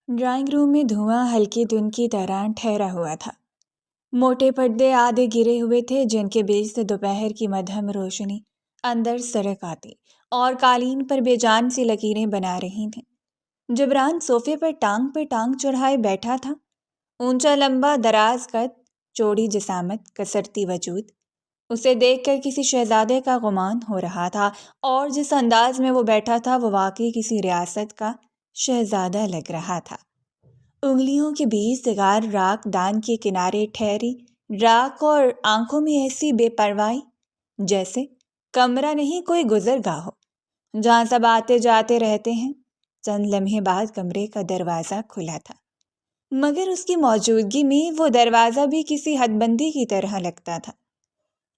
Drawing room میں دھواں ہلکی دھند کی طرح ٹھہرا ہوا تھا۔ موٹے پردے آدھے گرے ہوئے تھے جن کے بیچ سے دوپہر کی مدھم روشنی اندر سرک آتی اور قالین پر بے جان سی لکیریں بنا رہی تھیں۔ جبران صوفے پر ٹانگ چڑھائے بیٹھا تھا، اونچا لمبا دراز قد، چوڑی جسامت، کسرتی وجود۔ اسے دیکھ کر کسی شہزادے کا گمان ہو رہا تھا، اور جس انداز میں وہ بیٹھا تھا وہ واقعی کسی ریاست کا شہزادہ لگ رہا تھا۔ انگلیوں کے بیچ سگار راکھ دان کے کنارے ٹھہری راکھ، اور آنکھوں میں ایسی بے پرواہی جیسے کمرہ نہیں کوئی گزرگاہ ہو جہاں سب آتے جاتے رہتے ہیں۔ چند لمحے بعد کمرے کا دروازہ کھلا تھا، مگر اس کی موجودگی میں وہ دروازہ بھی کسی حد بندی کی طرح لگتا تھا۔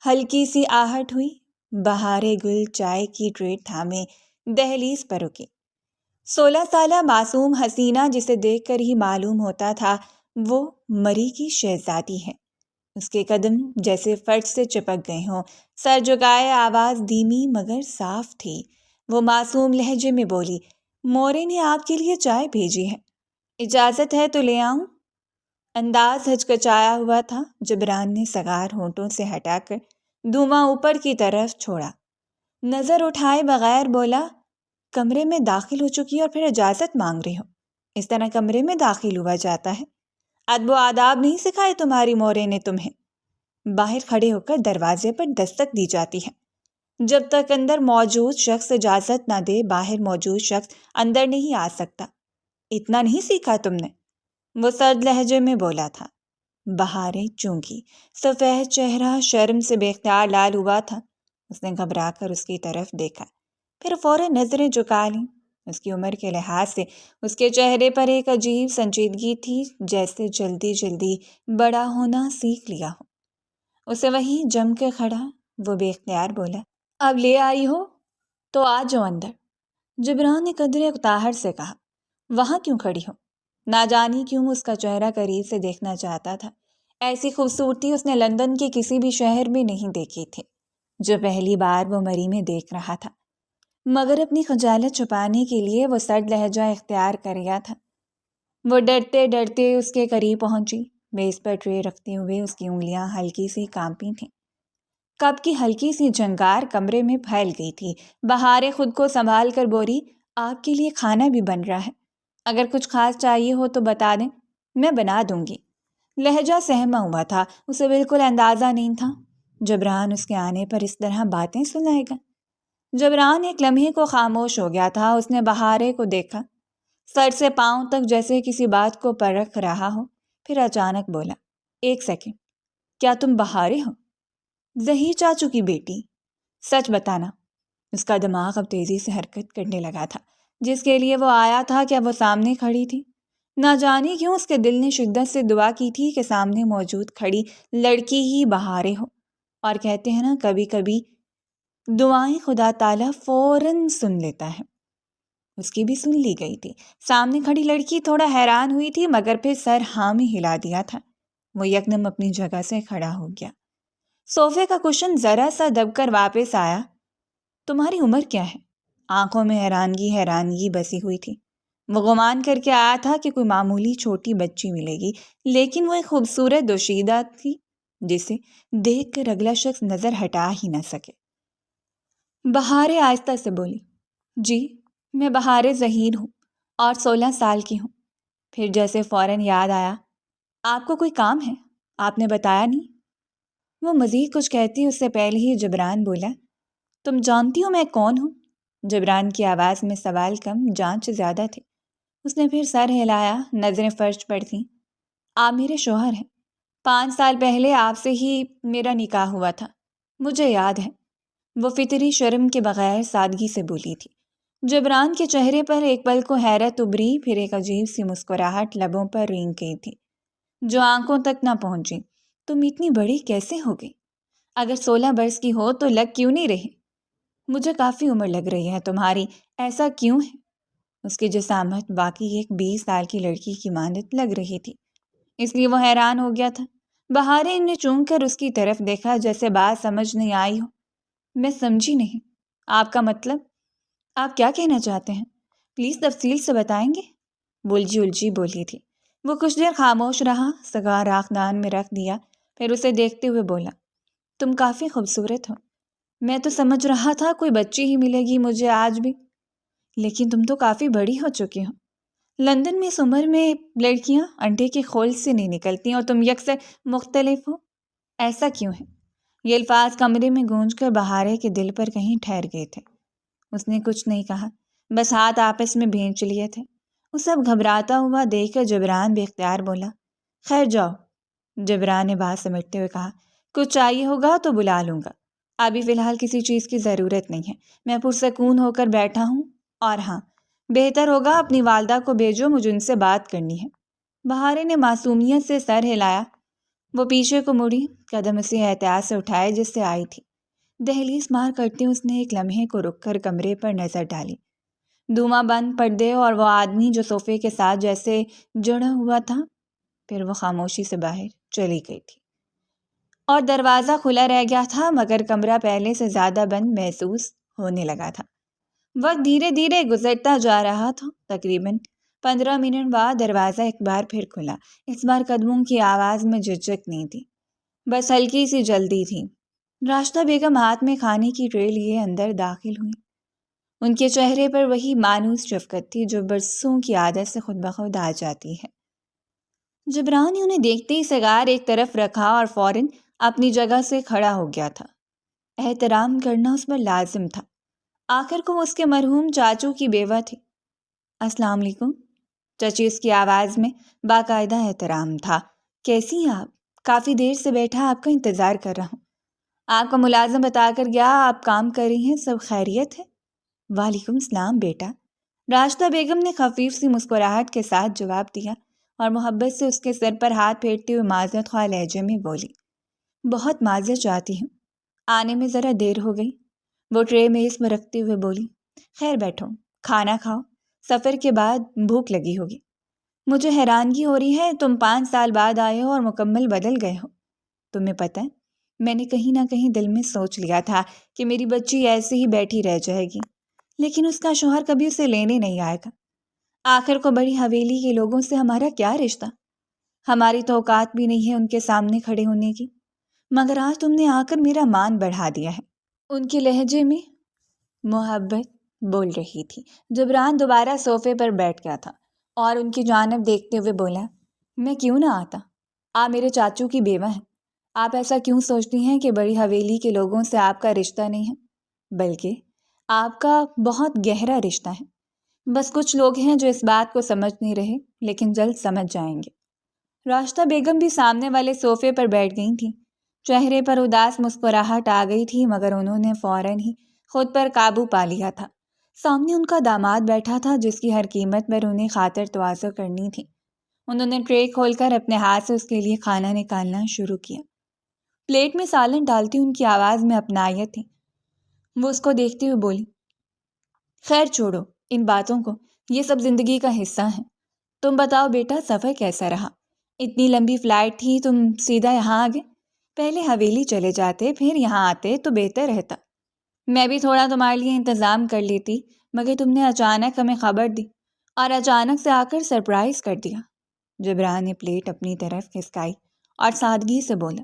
ہلکی سی آہٹ ہوئی، بہارے گل چائے کی ٹرے تھامے دہلیز پر رکی۔ 16 سالہ معصوم حسینہ جسے دیکھ کر ہی معلوم ہوتا تھا وہ مری کی شہزادی ہے۔ اس کے قدم جیسے فرش سے چپک گئے ہوں، سر جھکائے، آواز دھیمی مگر صاف تھی۔ وہ معصوم لہجے میں بولی، مورے نے آپ کے لیے چائے بھیجی ہے، اجازت ہے تو لے آؤں؟ انداز ہچکچایا ہوا تھا۔ جبران نے سگار ہونٹوں سے ہٹا کر دھواں اوپر کی طرف چھوڑا، نظر اٹھائے بغیر بولا، کمرے میں داخل ہو چکی اور پھر اجازت مانگ رہی ہو؟ اس طرح کمرے میں داخل ہوا جاتا ہے؟ ادب و آداب نہیں سکھائے تمہاری مورے نے تمہیں؟ باہر کھڑے ہو کر دروازے پر دستک دی جاتی ہے۔ جب تک اندر موجود شخص اجازت نہ دے باہر موجود شخص اندر نہیں آ سکتا۔ اتنا نہیں سیکھا تم نے؟ وہ سرد لہجے میں بولا تھا۔ بہاریں چونکی، سفید چہرہ شرم سے بے اختیار لال ہوا تھا۔ اس نے گھبرا کر اس کی طرف دیکھا، پھر فوراً نظریں جھکا لیں۔ اس کی عمر کے لحاظ سے اس کے چہرے پر ایک عجیب سنجیدگی تھی، جیسے جلدی جلدی بڑا ہونا سیکھ لیا ہو۔ اسے وہیں جم کے کھڑا، وہ بے اختیار بولا، اب لے آئی ہو تو آ جاؤ اندر۔ جبران نے قدرے اکتاہٹ سے کہا، وہاں کیوں کھڑی ہو؟ نہ جانی کیوں اس کا چہرہ قریب سے دیکھنا چاہتا تھا۔ ایسی خوبصورتی اس نے لندن کے کسی بھی شہر میں نہیں دیکھی تھی، جو پہلی بار وہ مری میں دیکھ رہا تھا۔ مگر اپنی خجالت چھپانے کے لیے وہ سرد لہجہ اختیار کر گیا تھا۔ وہ ڈرتے ڈرتے اس کے قریب پہنچی۔ میز پر ٹرے رکھتے ہوئے اس کی انگلیاں ہلکی سی کانپی تھیں۔ کپ کی ہلکی سی جھنکار کمرے میں پھیل گئی تھی۔ بہاریں خود کو سنبھال کر بولی، آپ کے لیے کھانا بھی بن رہا ہے، اگر کچھ خاص چاہیے ہو تو بتا دیں، میں بنا دوں گی۔ لہجہ سہما ہوا تھا، اسے بالکل اندازہ نہیں تھا جبران اس کے آنے پر اس طرح باتیں سنائے گا۔ جبران ایک لمحے کو خاموش ہو گیا تھا۔ اس نے بہارے کو دیکھا، سر سے پاؤں تک جیسے کسی بات کو پرکھ رہا ہو، پھر اچانک بولا، ایک سیکنڈ، کیا تم بہارے ہو؟ ظہیر چاچو کی بیٹی؟ سچ بتانا۔ اس کا دماغ اب تیزی سے حرکت کرنے لگا تھا۔ جس کے لیے وہ آیا تھا کیا وہ سامنے کھڑی تھی؟ نہ جانے کیوں اس کے دل نے شدت سے دعا کی تھی کہ سامنے موجود کھڑی لڑکی ہی بہارے ہو، اور کہتے ہیں نا کبھی کبھی دعائیں خدا تعالیٰ فوراً سن لیتا ہے۔ اس کی بھی سن لی گئی تھی۔ سامنے کھڑی لڑکی تھوڑا حیران ہوئی تھی، مگر پھر سر ہاں میں ہلا دیا تھا۔ وہ یکدم اپنی جگہ سے کھڑا ہو گیا۔ صوفے کا کشن ذرا سا دب کر واپس آیا۔ تمہاری عمر کیا ہے؟ آنکھوں میں حیرانگی بسی ہوئی تھی۔ وہ گمان کر کے آیا تھا کہ کوئی معمولی چھوٹی بچی ملے گی، لیکن وہ ایک خوبصورت دوشیزہ تھی جسے دیکھ کر اگلا شخص نظر ہٹا ہی نہ سکے۔ بہاریں آہستہ سے بولی، جی میں بہاریں ظہیر ہوں اور 16 سال کی ہوں۔ پھر جیسے فوراً یاد آیا، آپ کو کوئی کام ہے؟ آپ نے بتایا نہیں۔ وہ مزید کچھ کہتی اس سے پہلے ہی جبران بولا، تم جانتی ہو میں کون ہوں؟ جبران کی آواز میں سوال کم، جانچ زیادہ تھے۔ اس نے پھر سر ہلایا، نظریں فرش پر تھیں۔ آپ میرے شوہر ہیں۔ 5 سال پہلے آپ سے ہی میرا نکاح ہوا تھا، مجھے یاد ہے۔ وہ فطری شرم کے بغیر سادگی سے بولی تھی۔ جبران کے چہرے پر ایک پل کو حیرت ابھری، پھر ایک عجیب سی مسکراہٹ لبوں پر رینگ گئی تھی جو آنکھوں تک نہ پہنچی۔ تم اتنی بڑی کیسے ہو گئی؟ اگر 16 برس کی ہو تو لگ کیوں نہیں رہی؟ مجھے کافی عمر لگ رہی ہے تمہاری، ایسا کیوں ہے؟ اس کی جسامت باقی ایک 20 سال کی لڑکی کی مانند لگ رہی تھی، اس لیے وہ حیران ہو گیا تھا۔ بہاریں نے چونک کر اس کی طرف دیکھا، جیسے بات سمجھ نہیں آئی ہو۔ میں سمجھی نہیں، آپ کا مطلب؟ آپ کیا کہنا چاہتے ہیں؟ پلیز تفصیل سے بتائیں گے؟ وہ الجھی الجھی بولی تھی۔ وہ کچھ دیر خاموش رہا، سگار آنکھ دان میں رکھ دیا، پھر اسے دیکھتے ہوئے بولا، تم کافی خوبصورت ہو۔ میں تو سمجھ رہا تھا کوئی بچی ہی ملے گی مجھے آج بھی، لیکن تم تو کافی بڑی ہو چکی ہو۔ لندن میں اس عمر میں لڑکیاں انڈے کے کھول سے نہیں نکلتی اور تم یکسر مختلف ہو، ایسا کیوں ہے؟ یہ الفاظ کمرے میں گونج کر بہارے کے دل پر کہیں ٹھہر گئے تھے۔ اس نے کچھ نہیں کہا، بس ہاتھ آپس میں بھینچ لیے تھے۔ اسے اب گھبراتا ہوا دیکھ کر جبران بے اختیار بولا، خیر جاؤ۔ جبران نے بات سمیٹتے ہوئے کہا، کچھ چاہیے ہوگا تو بلا لوں گا، ابھی فی الحال کسی چیز کی ضرورت نہیں ہے، میں پرسکون ہو کر بیٹھا ہوں، اور ہاں بہتر ہوگا اپنی والدہ کو بھیجو، مجھے ان سے بات کرنی ہے۔ بہارے نے معصومیت سے سر ہلایا۔ وہ پیچھے کو مڑی، قدم اسی احتیاط سے اٹھائے جس سے آئی تھی۔ دہلیز پار کرتے اس نے ایک لمحے کو رک کر کمرے پر نظر ڈالی۔ دھواں بند پردے اور وہ آدمی جو صوفے کے ساتھ جیسے جڑا ہوا تھا، پھر وہ خاموشی سے باہر چلی گئی تھی اور دروازہ کھلا رہ گیا تھا، مگر کمرہ پہلے سے زیادہ بند محسوس ہونے لگا تھا۔ وقت دھیرے دھیرے گزرتا جا رہا تھا۔ تقریباً 15 منٹ بعد دروازہ ایک بار پھر کھلا۔ اس بار قدموں کی آواز میں جھجک نہیں تھی، بس ہلکی سی جلدی تھی۔ راشدہ بیگم ہاتھ میں کھانے کی ٹرے لیے اندر داخل ہوئی۔ ان کے چہرے پر وہی مانوس شفقت تھی جو برسوں کی عادت سے خود بخود آ جاتی ہے۔ جبران نے انہیں دیکھتے ہی سگار ایک طرف رکھا اور فوراً اپنی جگہ سے کھڑا ہو گیا تھا۔ احترام کرنا اس پر لازم تھا، آخر کو وہ اس کے مرحوم چاچو کی بیوہ تھی۔ السلام علیکم۔ چچی اس کی آواز میں باقاعدہ احترام تھا۔ کیسی ہیں آپ؟ کافی دیر سے بیٹھا آپ کا انتظار کر رہا ہوں۔ آپ کا ملازم بتا کر گیا آپ کام کر رہی ہیں، سب خیریت ہے؟ وعلیکم السلام بیٹا، راشدہ بیگم نے خفیف سی مسکراہٹ کے ساتھ جواب دیا اور محبت سے اس کے سر پر ہاتھ پھیرتے ہوئے معذرت خواہ لہجے میں بولی، بہت معذرت چاہتی ہوں، آنے میں ذرا دیر ہو گئی۔ وہ ٹرے میز میں رکھتے ہوئے بولی، خیر بیٹھو، کھانا کھاؤ، سفر کے بعد بھوک لگی ہوگی۔ مجھے حیرانگی ہو رہی ہے، تم 5 سال بعد آئے ہو اور مکمل بدل گئے ہو۔ تمہیں پتہ ہے، میں نے کہیں نہ کہیں دل میں سوچ لیا تھا کہ میری بچی ایسے ہی بیٹھی رہ جائے گی، لیکن اس کا شوہر کبھی اسے لینے نہیں آئے گا۔ آخر کو بڑی حویلی کے لوگوں سے ہمارا کیا رشتہ؟ ہماری تو اوقات بھی نہیں ہے ان کے سامنے کھڑے ہونے کی، مگر آج تم نے آ کر میرا مان بڑھا دیا ہے۔ ان کے لہجے میں محبت بول رہی تھی۔ جبران دوبارہ صوفے پر بیٹھ گیا تھا اور ان کی جانب دیکھتے ہوئے بولا، میں کیوں نہ آتا؟ آپ میرے چاچو کی بیوہ ہیں، آپ ایسا کیوں سوچتی ہیں کہ بڑی حویلی کے لوگوں سے آپ کا رشتہ نہیں ہے؟ بلکہ آپ کا بہت گہرا رشتہ ہے۔ بس کچھ لوگ ہیں جو اس بات کو سمجھ نہیں رہے، لیکن جلد سمجھ جائیں گے۔ راشدہ بیگم بھی سامنے والے صوفے پر بیٹھ گئی تھیں۔ چہرے پر اداس مسکراہٹ آ گئی تھی، مگر انہوں نے فوراً ہی خود پر قابو پا لیا تھا۔ سامنے ان کا داماد بیٹھا تھا جس کی ہر قیمت پر انہیں خاطر تواضع کرنی تھی۔ انہوں نے ٹرے کھول کر اپنے ہاتھ سے اس کے لیے کھانا نکالنا شروع کیا۔ پلیٹ میں سالن ڈالتی ان کی آواز میں اپنائیت تھی۔ وہ اس کو دیکھتے ہوئے بولی، خیر چھوڑو ان باتوں کو، یہ سب زندگی کا حصہ ہے۔ تم بتاؤ بیٹا، سفر کیسا رہا؟ اتنی لمبی فلائٹ تھی، تم سیدھا یہاں آ گئے؟ پہلے حویلی چلے جاتے پھر یہاں آتے تو بہتر رہتا۔ میں بھی تھوڑا تمہارے لیے انتظام کر لیتی، مگر تم نے اچانک ہمیں خبر دی اور اچانک سے آ کر سرپرائز کر دیا۔ جبران نے پلیٹ اپنی طرف کھسکائی اور سادگی سے بولا،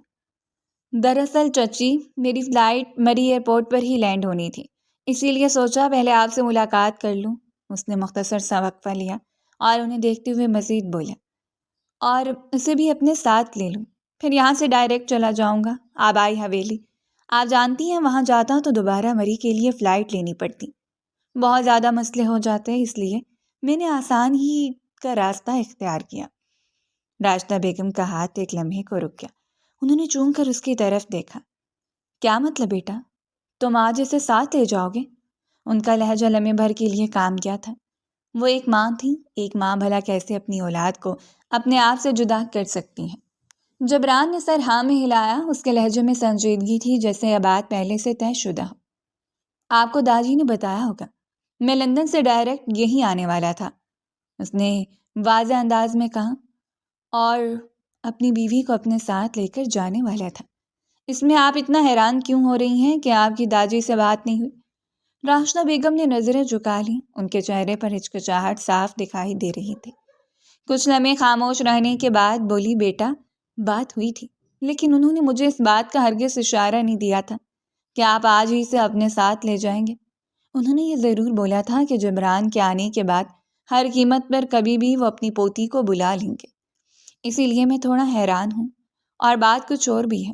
دراصل چچی، میری فلائٹ مری ایئرپورٹ پر ہی لینڈ ہونی تھی، اسی لیے سوچا پہلے آپ سے ملاقات کر لوں۔ اس نے مختصر سا وقفہ لیا اور انہیں دیکھتے ہوئے مزید بولا، اور اسے بھی اپنے ساتھ لے لوں، پھر یہاں سے ڈائریکٹ چلا جاؤں گا آبائی حویلی۔ آپ جانتی ہیں وہاں جاتا تو دوبارہ مری کے لیے فلائٹ لینی پڑتی، بہت زیادہ مسئلے ہو جاتے، اس لیے میں نے آسان ہی کا راستہ اختیار کیا۔ راشدہ بیگم کا ہاتھ ایک لمحے کو رک گیا۔ انہوں نے چون کر اس کی طرف دیکھا۔ کیا مطلب بیٹا؟ تم آج اسے ساتھ لے جاؤ گے؟ ان کا لہجہ لمحے بھر کے لیے کام کیا تھا۔ وہ ایک ماں تھی، ایک ماں بھلا کیسے اپنی اولاد کو اپنے آپ سے جدا کر سکتی ہیں؟ جبران نے سر ہاں میں ہلایا۔ اس کے لہجے میں سنجیدگی تھی، جیسے یہ بات پہلے سے طے شدہ ہو۔ آپ کو داجی نے بتایا ہوگا، میں لندن سے ڈائریکٹ یہی آنے والا تھا، اس نے واضح انداز میں کہا، اور اپنی بیوی کو اپنے ساتھ لے کر جانے والا تھا۔ اس میں آپ اتنا حیران کیوں ہو رہی ہیں کہ آپ کی داجی سے بات نہیں ہوئی؟ راشدہ بیگم نے نظریں جھکا لیں، ان کے چہرے پر ہچکچاہٹ صاف دکھائی دے رہی تھی۔ کچھ لمحے خاموش رہنے کے بعد بولی، بیٹا بات ہوئی تھی، لیکن انہوں نے مجھے اس بات کا ہرگز اشارہ نہیں دیا تھا کہ آپ آج ہی اسے اپنے ساتھ لے جائیں گے۔ انہوں نے یہ ضرور بولا تھا کہ جبران کے آنے کے بعد ہر قیمت پر کبھی بھی وہ اپنی پوتی کو بلا لیں گے۔ اسی لیے میں تھوڑا حیران ہوں، اور بات کچھ اور بھی ہے۔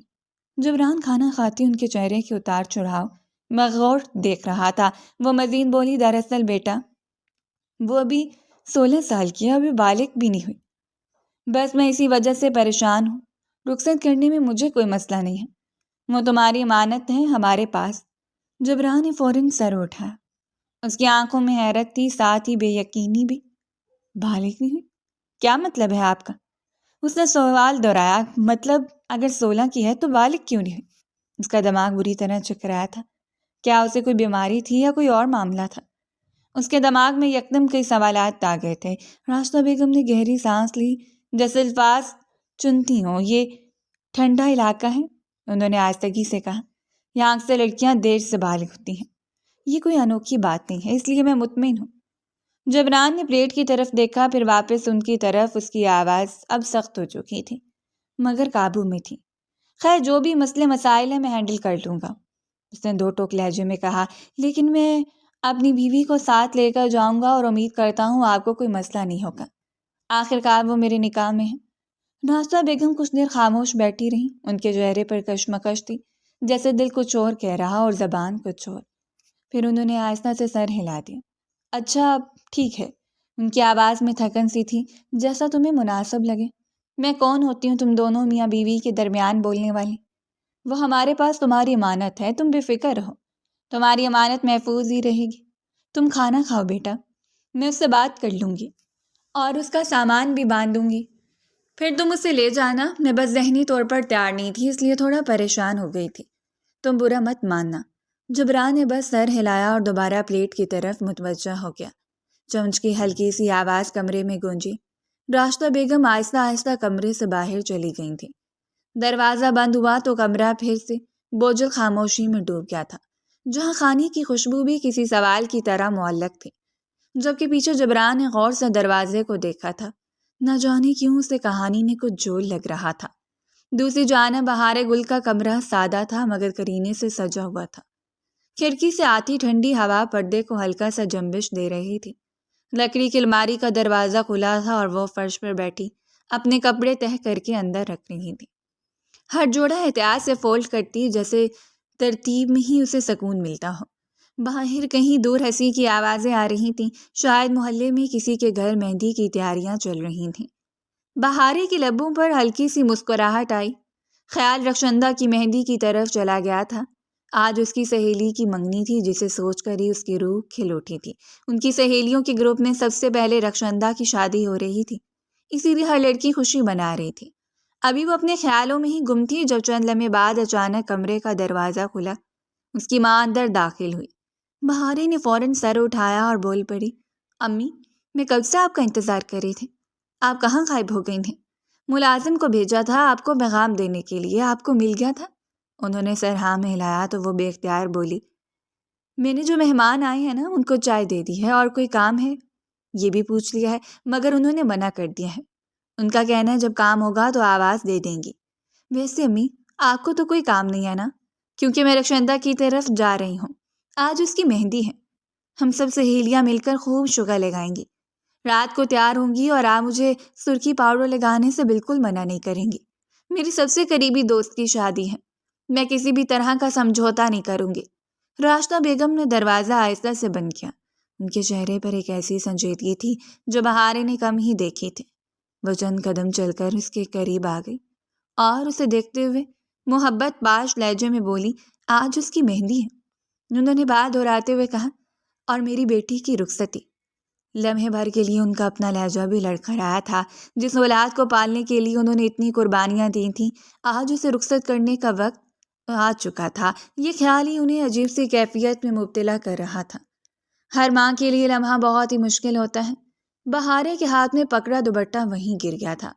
جبران کھانا کھاتی ان کے چہرے کے اتار چڑھاؤ مغور دیکھ رہا تھا۔ وہ مزید بولی، دراصل بیٹا وہ ابھی 16 سال کی ہے، ابھی بالغ بھی نہیں ہوئی۔ بس میں اسی وجہ سے پریشان ہوں۔ رخصت کرنے میں مجھے کوئی مسئلہ نہیں ہے، وہ تمہاری امانت ہے ہمارے پاس۔ جبران نے فوراً سر اٹھایا۔ اس کی آنکھوں میں حیرت تھی، ساتھ ہی بے یقینی بھی۔ بالغ نہیں ہوئی؟ کیا مطلب ہے آپ کا؟ اس نے سوال دہرایا۔ مطلب اگر 16 کی ہے تو بالغ کیوں نہیں ہوئی؟ اس کا دماغ بری طرح چکرایا تھا۔ کیا اسے کوئی بیماری تھی یا کوئی اور معاملہ تھا؟ اس کے دماغ میں یکدم کئی سوالات آ گئے تھے۔ راستہ بیگم نے گہری سانس لی، جیسے الفاظ چنتی ہوں۔ یہ ٹھنڈا علاقہ ہے، انہوں نے آہستگی سے کہا۔ یہاں اکثر لڑکیاں دیر سے بالغ ہوتی ہیں۔ یہ کوئی انوکھی بات نہیں ہے، اس لیے میں مطمئن ہوں۔ جبران نے پلیٹ کی طرف دیکھا، پھر واپس ان کی طرف۔ اس کی آواز اب سخت ہو چکی تھی مگر قابو میں تھی۔ خیر، جو بھی مسئلے مسائل ہیں میں ہینڈل کر لوں گا، اس نے دو ٹوک لہجے میں کہا، لیکن میں اپنی بیوی کو ساتھ لے کر جاؤں گا اور امید کرتا ہوں آپ کو کوئی مسئلہ نہیں ہوگا۔ آخرکار وہ میرے نکاح میں ہے۔ راستہ بیگم کچھ دیر خاموش بیٹھی رہی۔ ان کے چہرے پر کشمکش تھی، جیسے دل کچھ اور کہہ رہا اور زبان کچھ اور۔ پھر انہوں نے آہستہ سے سر ہلا دیا۔ اچھا ٹھیک ہے۔ ان کی آواز میں تھکن سی تھی، جیسا تمہیں مناسب لگے۔ میں کون ہوتی ہوں تم دونوں میاں بیوی کے درمیان بولنے والی؟ وہ ہمارے پاس تمہاری امانت ہے، تم بے فکر رہو، تمہاری امانت محفوظ ہی رہے گی۔ تم کھانا کھاؤ بیٹا، میں اس سے بات کر لوں گی اور اس کا سامان بھی باندھوں گی، پھر تم اسے لے جانا۔ میں بس ذہنی طور پر تیار نہیں تھی، اس لیے تھوڑا پریشان ہو گئی تھی، تم برا مت ماننا۔ جبران نے بس سر ہلایا اور دوبارہ پلیٹ کی طرف متوجہ ہو گیا۔ چمچ کی ہلکی سی آواز کمرے میں گونجی۔ راستہ بیگم آہستہ آہستہ کمرے سے باہر چلی گئی تھی۔ دروازہ بند ہوا تو کمرہ پھر سے بوجھل خاموشی میں ڈوب گیا تھا، جہاں کھانے کی خوشبو بھی کسی سوال کی طرح معلق تھی۔ جبکہ پیچھے جبران نے غور سے دروازے کو دیکھا تھا۔ نہ جانے کیوں اسے کہانی نے کچھ جول لگ رہا تھا۔ دوسری جانب بہار گل کا کمرہ سادہ تھا مگر کرینے سے سجا ہوا تھا۔ کھڑکی سے آتی ٹھنڈی ہوا پردے کو ہلکا سا جنبش دے رہی تھی۔ لکڑی کی الماری کا دروازہ کھلا تھا اور وہ فرش پر بیٹھی اپنے کپڑے تہہ کر کے اندر رکھ رہی تھی۔ ہر جوڑا احتیاط سے فولڈ کرتی، جیسے ترتیب میں ہی اسے سکون ملتا ہو۔ باہر کہیں دور ہنسی کی آوازیں آ رہی تھیں، شاید محلے میں کسی کے گھر مہندی کی تیاریاں چل رہی تھیں۔ بہارے کی لبوں پر ہلکی سی مسکراہٹ آئی۔ خیال رخشندہ کی مہندی کی طرف چلا گیا تھا۔ آج اس کی سہیلی کی منگنی تھی، جسے سوچ کر ہی اس کی روح کھل اٹھی تھی۔ ان کی سہیلیوں کے گروپ میں سب سے پہلے رخشندہ کی شادی ہو رہی تھی، اسی لیے ہر لڑکی خوشی منا رہی تھی۔ ابھی وہ اپنے خیالوں میں ہی گم تھی جب چند لمحے بعد اچانک کمرے کا دروازہ کھلا۔ اس کی ماں اندر داخل ہوئی۔ بہارے نے فوراً سر اٹھایا اور بول پڑی، امی میں کب سے آپ کا انتظار کر رہی تھی، آپ کہاں غائب ہو گئی تھیں؟ ملازم کو بھیجا تھا آپ کو پیغام دینے کے لیے، آپ کو مل گیا تھا؟ انہوں نے سر ہاں میں ہلایا تو وہ بے اختیار بولی، میں نے جو مہمان آئے ہیں نا ان کو چائے دے دی ہے، اور کوئی کام ہے یہ بھی پوچھ لیا ہے مگر انہوں نے منع کر دیا ہے۔ ان کا کہنا ہے جب کام ہوگا تو آواز دے دیں گی۔ ویسے امی آپ کو تو کوئی کام نہیں ہے نا، کیونکہ میں رخشندہ کی طرف جا رہی ہوں، آج اس کی مہندی ہے۔ ہم سب سہیلیاں مل کر خوب شگا لگائیں گی، رات کو تیار ہوں گی، اور آپ مجھے سرخی پاؤڈر لگانے سے بالکل منع نہیں کریں گی۔ میری سب سے قریبی دوست کی شادی ہے، میں کسی بھی طرح کا سمجھوتا نہیں کروں گی۔ راستہ بیگم نے دروازہ آہستہ سے بند کیا۔ ان کے چہرے پر ایک ایسی سنجیدگی تھی جو بہارے نے کم ہی دیکھی تھی۔ وہ چند قدم چل کر اس کے قریب آ گئی اور اسے دیکھتے ہوئے محبت باش لہجے میں بولی، آج اس کی مہندی ہے۔ انہوں نے بات دہراتے ہوئے کہا، اور میری بیٹی کی رخصتی۔ لمحے بھر کے لیے ان کا اپنا لہجہ بھی لڑکھڑایا تھا۔ جس اولاد کو پالنے کے لیے انہوں نے اتنی قربانیاں دی تھیں، آج اسے رخصت کرنے کا وقت آ چکا تھا۔ یہ خیال ہی انہیں عجیب سی کیفیت میں مبتلا کر رہا تھا۔ ہر ماں کے لیے لمحہ بہت ہی مشکل ہوتا ہے۔ بہارے کے ہاتھ میں پکڑا دوپٹہ وہیں گر گیا تھا۔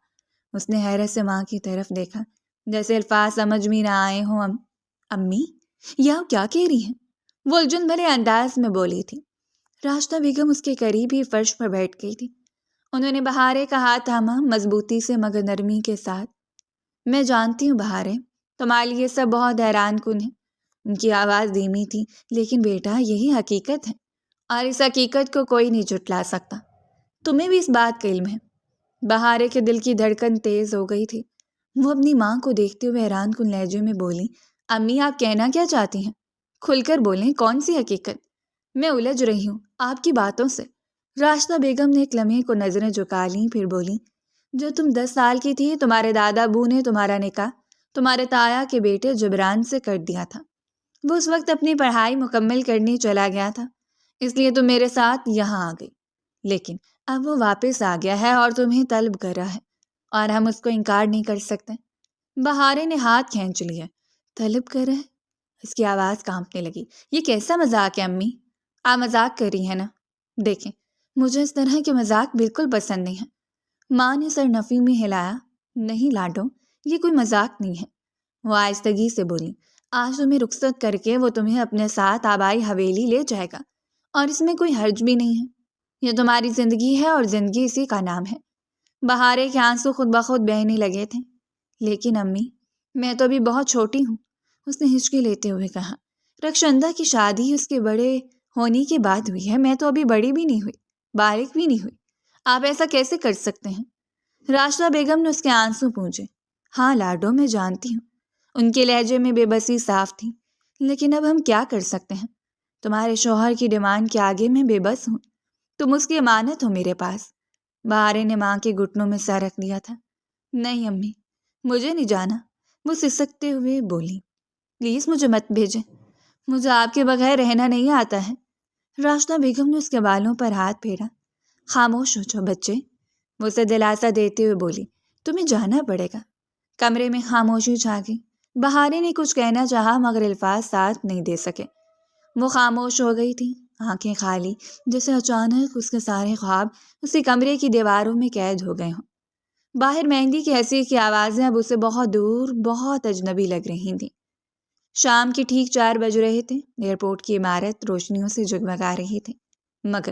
اس نے حیرت سے ماں کی طرف دیکھا، جیسے الفاظ سمجھ میں نہ آئے ہوں۔ امی یہ آپ کیا کہہ رہی ہیں؟ وہ الجھن بھرے انداز میں بولی تھی۔ راستہ بیگم اس کے قریب ہی فرش پر بیٹھ گئی تھی انہوں نے بہارے کا ہاتھ تھاما، مضبوطی سے مگر نرمی کے ساتھ۔ میں جانتی ہوں بہارے، تمہارے لیے سب بہت حیران کن ہے۔ ان کی آواز دھیمی تھی، لیکن بیٹا یہی حقیقت ہے، اور اس حقیقت کو کوئی نہیں جھٹلا سکتا۔ تمہیں بھی اس بات کا علم ہے۔ بہارے کے دل کی دھڑکن تیز ہو گئی تھی۔ وہ اپنی ماں کو دیکھتے ہوئے حیران کن لہجے میں بولی، امی آپ کہنا کیا چاہتی ہیں؟ کھل کر بولیں، کون سی حقیقت؟ میں الجھ رہی ہوں آپ کی باتوں سے۔ راشدہ بیگم نے ایک لمحے کو نظریں جھکا لیں، پھر بولی، جب تم 10 سال کی تھی تمہارے دادا ابو نے تمہارا نکاح تمہارے تایا کے بیٹے جبران سے کر دیا تھا۔ وہ اس وقت اپنی پڑھائی مکمل کرنے چلا گیا تھا، اس لیے تم میرے ساتھ یہاں آ گئی، لیکن اب وہ واپس آ گیا ہے اور تمہیں طلب کر رہا ہے، اور ہم اس کو انکار نہیں کر سکتے۔ بہارے نے ہاتھ کھینچ لیا۔ طلب کر رہا ہے؟ اس کی آواز کانپنے لگی۔ یہ کیسا مذاق ہے امی؟ آپ مذاق کر رہی ہیں نا؟ دیکھیں، مجھے اس طرح کے مذاق بالکل پسند نہیں ہے۔ ماں نے سر نفی میں ہلایا۔ نہیں لاڈو، یہ کوئی مذاق نہیں ہے، وہ آہستگی سے بولی۔ آج تمہیں رخصت کر کے وہ تمہیں اپنے ساتھ آبائی حویلی لے جائے گا، اور اس میں کوئی حرج بھی نہیں ہے۔ یہ تمہاری زندگی ہے اور زندگی اسی کا نام ہے۔ بہارے کے آنسو خود بخود بہنے لگے تھے۔ لیکن امی، میں تو ابھی بہت چھوٹی ہوں، اس نے ہچکی لیتے ہوئے کہا۔ رخشندہ کی شادی اس کے بڑے ہونے کے بعد ہوئی ہے، میں تو ابھی بڑی بھی نہیں ہوئی، بالغ بھی نہیں ہوئی، آپ ایسا کیسے کر سکتے ہیں؟ راشدہ بیگم نے اس کے آنسو پونچھے۔ ہاں لاڈو، میں جانتی ہوں۔ ان کے لہجے میں بے بسی صاف تھی۔ لیکن اب ہم کیا کر سکتے ہیں؟ تمہارے شوہر کی ڈیمانڈ کے آگے میں بے بس ہوں، تم اس کی امانت ہو میرے پاس۔ بہارے نے ماں کے گھٹنوں میں سر رکھ دیا تھا۔ نہیں امی، مجھے نہیں جانا، وہ سسکتے ہوئے بولی۔ پلیز مجھے مت بھیجیں، مجھے آپ کے بغیر رہنا نہیں آتا ہے۔ راشدہ بیگم نے اس کے بالوں پر ہاتھ پھیرا۔ خاموش ہو جاؤ بچے، وہ اسے دلاسا دیتے ہوئے بولی۔ تمہیں جانا پڑے گا۔ کمرے میں خاموشی چھا گئی۔ بہارے نے کچھ کہنا چاہا مگر الفاظ ساتھ نہیں دے سکے۔ وہ خاموش ہو گئی تھی، آنکھیں خالی، جیسے اچانک اس کے سارے خواب اسی کمرے کی دیواروں میں قید ہو گئے ہوں۔ باہر مہندی کی ہنسی کی آوازیں اب اسے بہت دور، بہت اجنبی لگ رہی تھیں۔ شام کے ٹھیک 4 بج رہے تھے۔ ایئرپورٹ کی عمارت روشنیوں سے جگمگا رہی تھی، مگر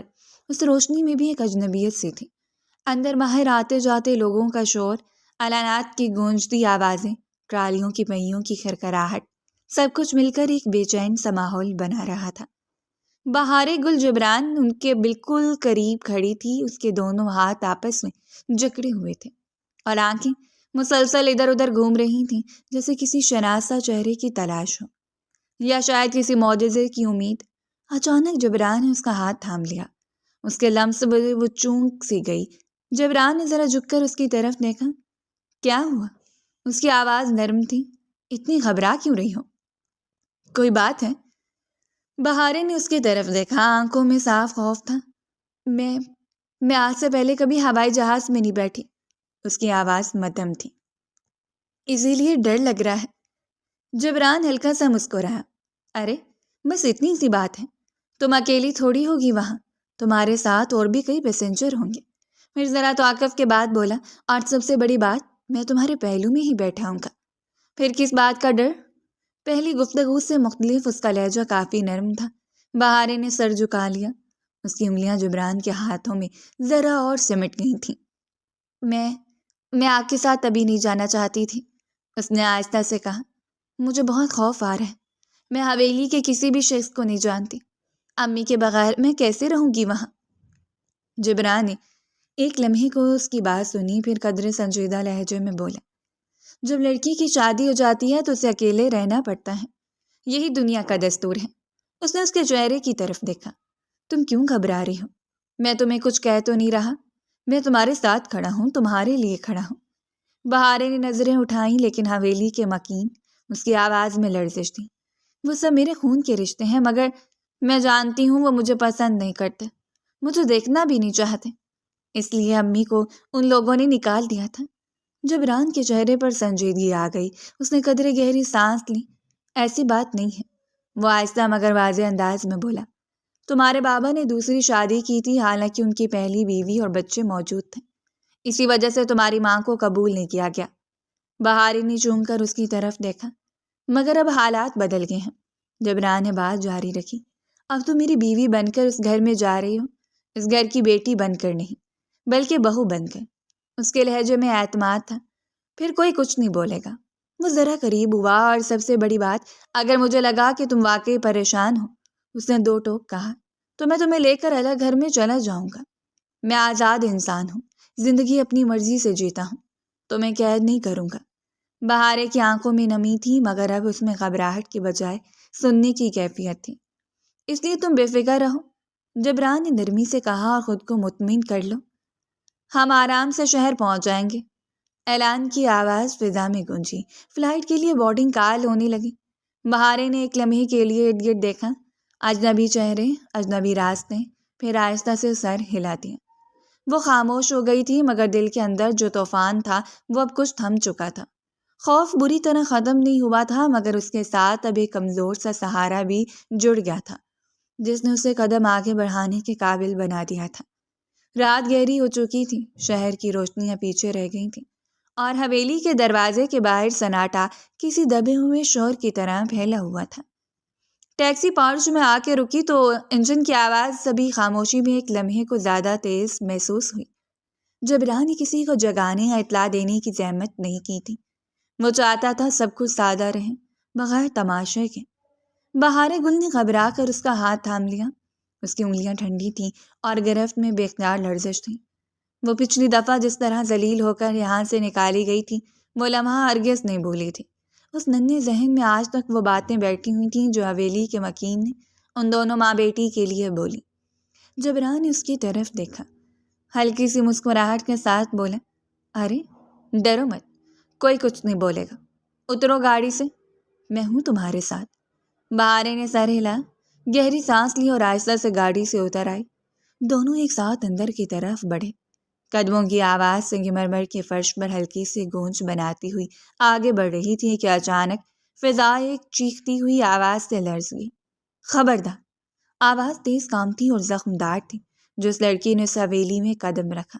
اس روشنی میں بھی ایک اجنبیت سی تھی۔ اندر باہر آتے جاتے لوگوں کا شور، اعلانات کی گونجتی آوازیں، ٹرالیوں کی پہیوں کی کھرکھراہٹ، سب کچھ مل کر ایک بے چین سا ماحول بنا رہا تھا۔ بہارے گل جبران ان کے بالکل قریب کھڑی تھی، اس کے دونوں ہاتھ آپس میں جکڑے ہوئے تھے اور آنکھیں مسلسل ادھر ادھر گھوم رہی تھیں، جیسے کسی شناسا چہرے کی تلاش ہو، یا شاید کسی معجزے کی امید۔ اچانک جبران نے اس کا ہاتھ تھام لیا۔ اس کے لمس میں وہ چونک سی گئی۔ جبران نے ذرا جھک کر اس کی طرف دیکھا۔ کیا ہوا؟ اس کی آواز نرم تھی۔ اتنی گھبرا کیوں رہی ہو؟ کوئی بات ہے؟ بہارے نے اس کی طرف دیکھا، آنکھوں میں صاف خوف تھا۔ میں آج سے پہلے کبھی ہوائی جہاز میں نہیں بیٹھی۔ اس کی آواز مدھم تھی۔ اسی لیے ڈر لگ رہا ہے۔ جبران ہلکا سا مسکرایا۔ ارے بس اتنی سی بات ہے، تم اکیلی تھوڑی ہوگی وہاں، تمہارے ساتھ اور بھی کئی پیسنجر ہوں گے۔ پھر ذرا توقف کے بعد بولا، اور سب سے بڑی بات، میں تمہارے پہلو میں ہی بیٹھا ہوں گا۔ پھر کس بات کا ڈر؟ پہلی گفتگو سے مختلف اس کا لہجہ کافی نرم تھا۔ بہارے نے سر جھکا لیا۔ اس کی انگلیاں جبران کے ہاتھوں میں ذرا اور سمٹ گئی تھیں۔ میں آپ کے ساتھ ابھی نہیں جانا چاہتی تھی، اس نے آہستہ سے کہا۔ مجھے بہت خوف آ رہا ہے، میں حویلی کے کسی بھی شخص کو نہیں جانتی، امی کے بغیر میں کیسے رہوں گی وہاں؟ جبران نے ایک لمحے کو اس کی بات سنی، پھر قدرے سنجیدہ لہجے میں بولا، جب لڑکی کی شادی ہو جاتی ہے تو اسے اکیلے رہنا پڑتا ہے، یہی دنیا کا دستور ہے۔ اس نے اس کے چہرے کی طرف دیکھا۔ تم کیوں گھبرا رہی ہو؟ میں تمہیں کچھ کہہ تو نہیں رہا، میں تمہارے ساتھ کھڑا ہوں، تمہارے لیے کھڑا ہوں۔ بہارے نے نظریں اٹھائیں، لیکن حویلی کے مکین اس کی آواز میں لرزش تھی۔ وہ سب میرے خون کے رشتے ہیں، مگر میں جانتی ہوں وہ مجھے پسند نہیں کرتے، مجھے دیکھنا بھی نہیں چاہتے، اس لیے امی کو ان لوگوں نے نکال دیا تھا۔ جبران کے چہرے پر سنجیدگی آ گئی۔ اس نے قدرے گہری سانس لی۔ ایسی بات نہیں ہے، وہ آہستہ مگر واضح انداز میں بولا۔ تمہارے بابا نے دوسری شادی کی تھی، حالانکہ ان کی پہلی بیوی اور بچے موجود تھے، اسی وجہ سے تمہاری ماں کو قبول نہیں کیا گیا۔ بہاری نے چوم کر اس کی طرف دیکھا۔ مگر اب حالات بدل گئے ہیں، جبران نے بات جاری رکھی۔ اب تو میری بیوی بن کر اس گھر میں جا رہی ہو، اس گھر کی بیٹی بن کر نہیں۔ بلکہ بہو بن کر۔ اس کے لہجے میں اعتماد تھا۔ پھر کوئی کچھ نہیں بولے گا۔ وہ ذرا قریب ہوا اور سب سے بڑی بات، اگر مجھے لگا کہ تم واقعی پریشان ہو، اس نے 2 ٹوک کہا، تو میں تمہیں لے کر الگ گھر میں چلا جاؤں گا۔ میں آزاد انسان ہوں، زندگی اپنی مرضی سے جیتا ہوں، تو میں قید نہیں کروں گا۔ بہارے کی آنکھوں میں نمی تھی، مگر اب اس میں گھبراہٹ کی بجائے سننے کی کیفیت تھی۔ اس لیے تم بے فکر رہو، جبران نے نرمی سے کہا، اور خود کو مطمئن کر لو، ہم آرام سے شہر پہنچ جائیں گے۔ اعلان کی آواز فضا میں گونجی۔ فلائٹ کے لیے بورڈنگ کال ہونے لگی۔ بہارے نے ایک لمحے کے لیے ارد گرد دیکھا، اجنبی چہرے، اجنبی راستے، پھر آہستہ سے سر ہلا دیا۔ وہ خاموش ہو گئی تھی، مگر دل کے اندر جو طوفان تھا وہ اب کچھ تھم چکا تھا۔ خوف بری طرح ختم نہیں ہوا تھا، مگر اس کے ساتھ اب ایک کمزور سا سہارا بھی جڑ گیا تھا، جس نے اسے قدم آگے بڑھانے کے قابل بنا دیا تھا۔ رات گہری ہو چکی تھی، شہر کی روشنیاں پیچھے رہ گئی تھیں، اور حویلی کے دروازے کے باہر سناٹا کسی دبے ہوئے شور کی طرح پھیلا ہوا تھا۔ ٹیکسی پارچ میں آ کے رکی تو انجن کی آواز سبھی خاموشی میں ایک لمحے کو زیادہ تیز محسوس ہوئی۔ جبران نے کسی کو جگانے یا اطلاع دینے کی زحمت نہیں کی تھی۔ وہ چاہتا تھا سب کچھ سادہ رہے، بغیر تماشے کے۔ بہارے گل نے گھبرا کر اس کا ہاتھ تھام لیا۔ اس کی انگلیاں ٹھنڈی تھیں اور گرفت میں بے اختیار لرزش تھی۔ وہ پچھلی دفعہ جس طرح ذلیل ہو کر یہاں سے نکالی گئی تھی، وہ لمحہ ہرگز نہیں بھولی تھی۔ اس ننھے ذہن میں آج تک وہ باتیں بیٹھی ہوئی تھیں جو حویلی کے مکین نے ان دونوں ماں بیٹی کے لیے بولی۔ جبران نے اس کی طرف دیکھا، ہلکی سی مسکراہٹ کے ساتھ بولا، ارے ڈرو مت، کوئی کچھ نہیں بولے گا، اترو گاڑی سے، میں ہوں تمہارے ساتھ۔ بہارے نے سر ہلا، گہری سانس لی اور آہستہ سے گاڑی سے اتر آئی۔ دونوں ایک ساتھ اندر کی طرف بڑھے۔ قدموں کی آواز سنگ مرمر کے فرش پر ہلکی سی گونج بناتی ہوئی آگے بڑھ رہی تھی کہ اچانک فضا ایک چیختی ہوئی آواز سے لرز گئی۔ خبردار! آواز تیز کامتی اور زخمدار تھی۔ جس لڑکی نے اس حویلی میں قدم رکھا،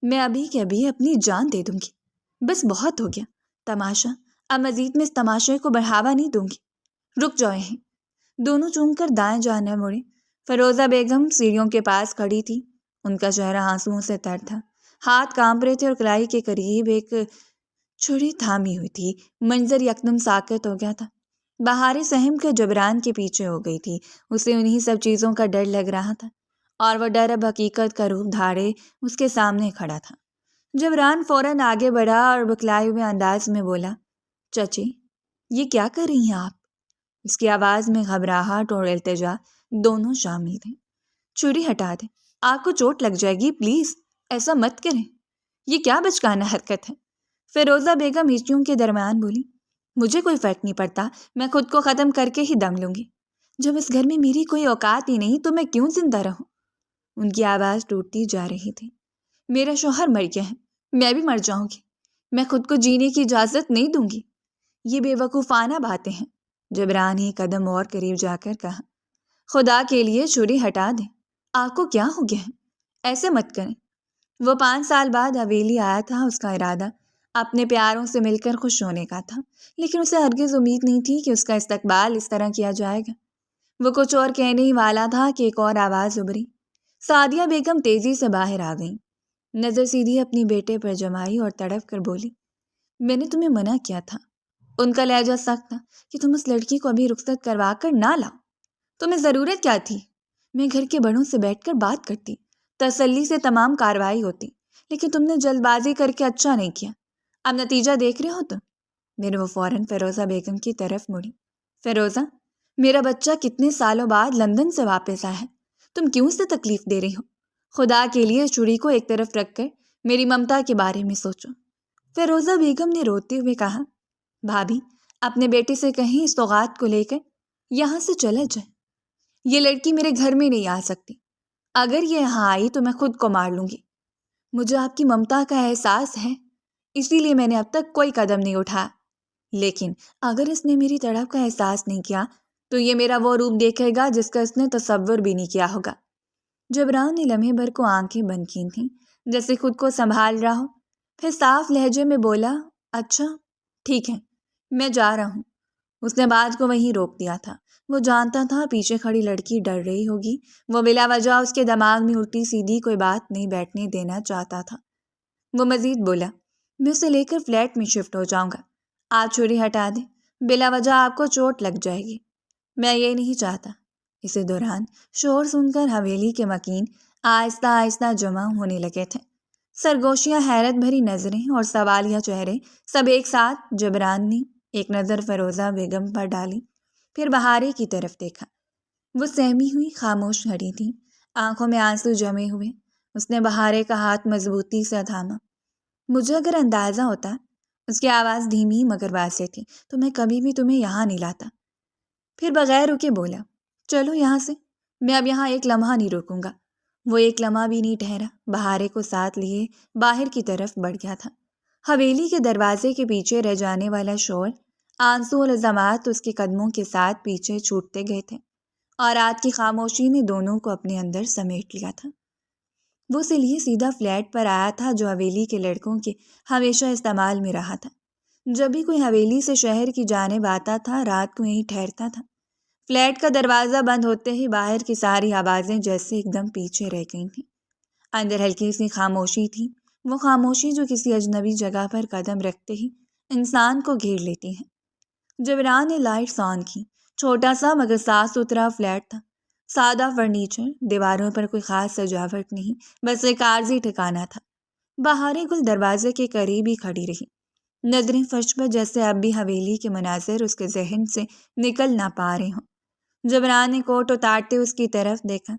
میں ابھی کے ابھی اپنی جان دے دوں گی۔ بس بہت ہو گیا تماشا، اب مزید میں اس تماشے کو بڑھاوا نہیں دوں گی۔ رک جاؤ یہیں۔ دونوں چوم کر دائیں جانے مڑے۔ فیروزہ بیگم سیڑھیوں کے پاس کھڑی تھی۔ ان کا چہرہ آنسوؤں سے تر تھا، ہاتھ کانپ رہے تھے اور کلائی کے قریب ایک چھڑی تھامی ہوئی تھی۔ منظر یکدم ساکت ہو گیا تھا۔ بہارے سہم کے جبران کے پیچھے ہو گئی تھی۔ اسے انہی سب چیزوں کا ڈر لگ رہا تھا، اور وہ ڈر اب حقیقت کا روپ دھارے اس کے سامنے کھڑا تھا۔ جبران فوراً آگے بڑھا اور بکلائے ہوئے انداز میں بولا، چچی یہ کیا کر رہی ہیں آپ؟ اس کی آواز میں گھبراہٹ اور التجا دونوں شامل تھے۔ چھری ہٹا دیں، آپ کو چوٹ لگ جائے گی، پلیز ایسا مت کریں۔ یہ کیا بچکانہ حرکت ہے؟ فیروزہ بیگم ہچکیوں کے درمیان بولی، مجھے کوئی فرق نہیں پڑتا، میں خود کو ختم کر کے ہی دم لوں گی۔ جب اس گھر میں میری کوئی اوقات ہی نہیں تو میں کیوں زندہ رہوں؟ ان کی آواز ٹوٹتی جا رہی تھی۔ میرا شوہر مر گیا ہے، میں بھی مر جاؤں گی، میں خود کو جینے کی اجازت نہیں دوں گی۔ یہ بے وقوفانہ باتیں ہیں۔ جبران ہی قدم اور قریب جا کر کہا، خدا کے لیے چھری ہٹا دیں، آپ کو کیا ہو گیا ہے؟ ایسے مت کریں۔ وہ 5 سال بعد حویلی آیا تھا۔ اس کا ارادہ اپنے پیاروں سے مل کر خوش ہونے کا تھا، لیکن اسے ہرگز امید نہیں تھی کہ اس کا استقبال اس طرح کیا جائے گا۔ وہ کچھ اور کہنے ہی والا تھا کہ ایک اور آواز ابھری۔ سعدیہ بیگم تیزی سے باہر آ گئیں، نظر سیدھی اپنی بیٹے پر جمائی اور تڑپ کر بولی، میں نے تمہیں منع کیا تھا۔ ان کا لہجہ سخت تھا کہ تم اس لڑکی کو ابھی رخصت کروا کر نہ لاؤ۔ تمہیں ضرورت کیا تھی؟ میں گھر کے بڑوں سے بیٹھ کر بات کرتی، تسلی سے تمام کارروائی ہوتی، لیکن تم نے جلد بازی کر کے اچھا نہیں کیا۔ اب نتیجہ دیکھ رہے ہو تم۔ میرے وہ فوراً فیروزہ بیگم کی طرف مڑی۔ فیروزہ، میرا بچہ کتنے سالوں بعد لندن سے واپس آیا ہے، تم کیوں اسے تکلیف دے رہی ہو؟ خدا کے لیے چھری کو ایک طرف رکھ کر میری ممتا کے بارے میں سوچو۔ فیروزہ بیگم نے روتے ہوئے کہا، بھابھی اپنے بیٹے سے کہیں اس سوغات کو لے کر یہاں سے چلا جائے۔ یہ لڑکی میرے گھر میں نہیں آ سکتی۔ اگر یہ یہاں آئی تو میں خود کو مار لوں گی۔ مجھے آپ کی ممتا کا احساس ہے، اسی لیے میں نے اب تک کوئی قدم نہیں اٹھایا، لیکن اگر اس نے میری تڑپ کا احساس نہیں کیا تو یہ میرا وہ روپ دیکھے گا جس کا اس نے تصور بھی نہیں کیا ہوگا۔ جبران نے لمحے بھر کو آنکھیں بند کی تھیں، جیسے خود کو سنبھال رہا ہو، پھر صاف لہجے میں بولا، اچھا ٹھیک ہے، میں جا رہا ہوں۔ اس نے بات کو وہیں روک دیا تھا۔ وہ جانتا تھا پیچھے کھڑی لڑکی ڈر رہی ہوگی، وہ بلا وجہ اس کے دماغ میں الٹی سیدھی کوئی بات نہیں بیٹھنے دینا چاہتا تھا۔ وہ مزید بولا، میں اسے لے کر فلیٹ میں شفٹ ہو جاؤں گا، آپ چھری ہٹا دیں، بلا وجہ آپ کو چوٹ لگ جائے گی، میں یہ نہیں چاہتا۔ اسی دوران شور سن کر حویلی کے مکین آہستہ آہستہ جمع ہونے لگے تھے۔ سرگوشیاں، حیرت بھری نظریں اور سوالیہ چہرے، سب ایک ساتھ۔ جبران نے ایک نظر فیروزہ بیگم پر ڈالی، پھر بہارے کی طرف دیکھا۔ وہ سہمی ہوئی خاموش کھڑی تھی، آنکھوں میں آنسو جمے ہوئے۔ اس نے بہارے کا ہاتھ مضبوطی سے تھاما۔ مجھے اگر اندازہ ہوتا، اس کی آواز دھیمی مگر واضح تھی، تو میں کبھی بھی تمہیں یہاں نہیں لاتا۔ پھر بغیر رکے بولا، چلو یہاں سے، میں اب یہاں ایک لمحہ نہیں رکوں گا۔ وہ ایک لمحہ بھی نہیں ٹھہرا، بہارے کو ساتھ لیے باہر کی طرف بڑھ گیا تھا۔ حویلی کے دروازے کے پیچھے رہ جانے والا شور، آنسو اور الزامات اس کے قدموں کے ساتھ پیچھے چھوٹتے گئے تھے، اور رات کی خاموشی نے دونوں کو اپنے اندر سمیٹ لیا تھا۔ وہ اس لیے سیدھا فلیٹ پر آیا تھا جو حویلی کے لڑکوں کے ہمیشہ استعمال میں رہا تھا۔ جب بھی کوئی حویلی سے شہر کی جانب آتا تھا، رات کو یہیں ٹھہرتا تھا۔ فلیٹ کا دروازہ بند ہوتے ہی باہر کی ساری آوازیں جیسے ایک دم پیچھے رہ گئی تھیں۔ اندر ہلکی سی خاموشی تھی، وہ خاموشی جو کسی اجنبی جگہ پر قدم رکھتے ہی انسان کو گھیر لیتی ہے۔ جبران نے لائٹس آن کی۔ چھوٹا سا مگر صاف ستھرا فلیٹ تھا، سادہ فرنیچر، دیواروں پر کوئی خاص سجاوٹ نہیں، بس ایک عارضی ٹھکانہ تھا۔ بہارے گل دروازے کے قریب ہی کھڑی رہی، نظریں فرش پر، جیسے اب بھی حویلی کے مناظر اس کے ذہن سے نکل نہ پا رہے ہوں۔ جبران نے کوٹ اتارتے اس کی طرف دیکھا۔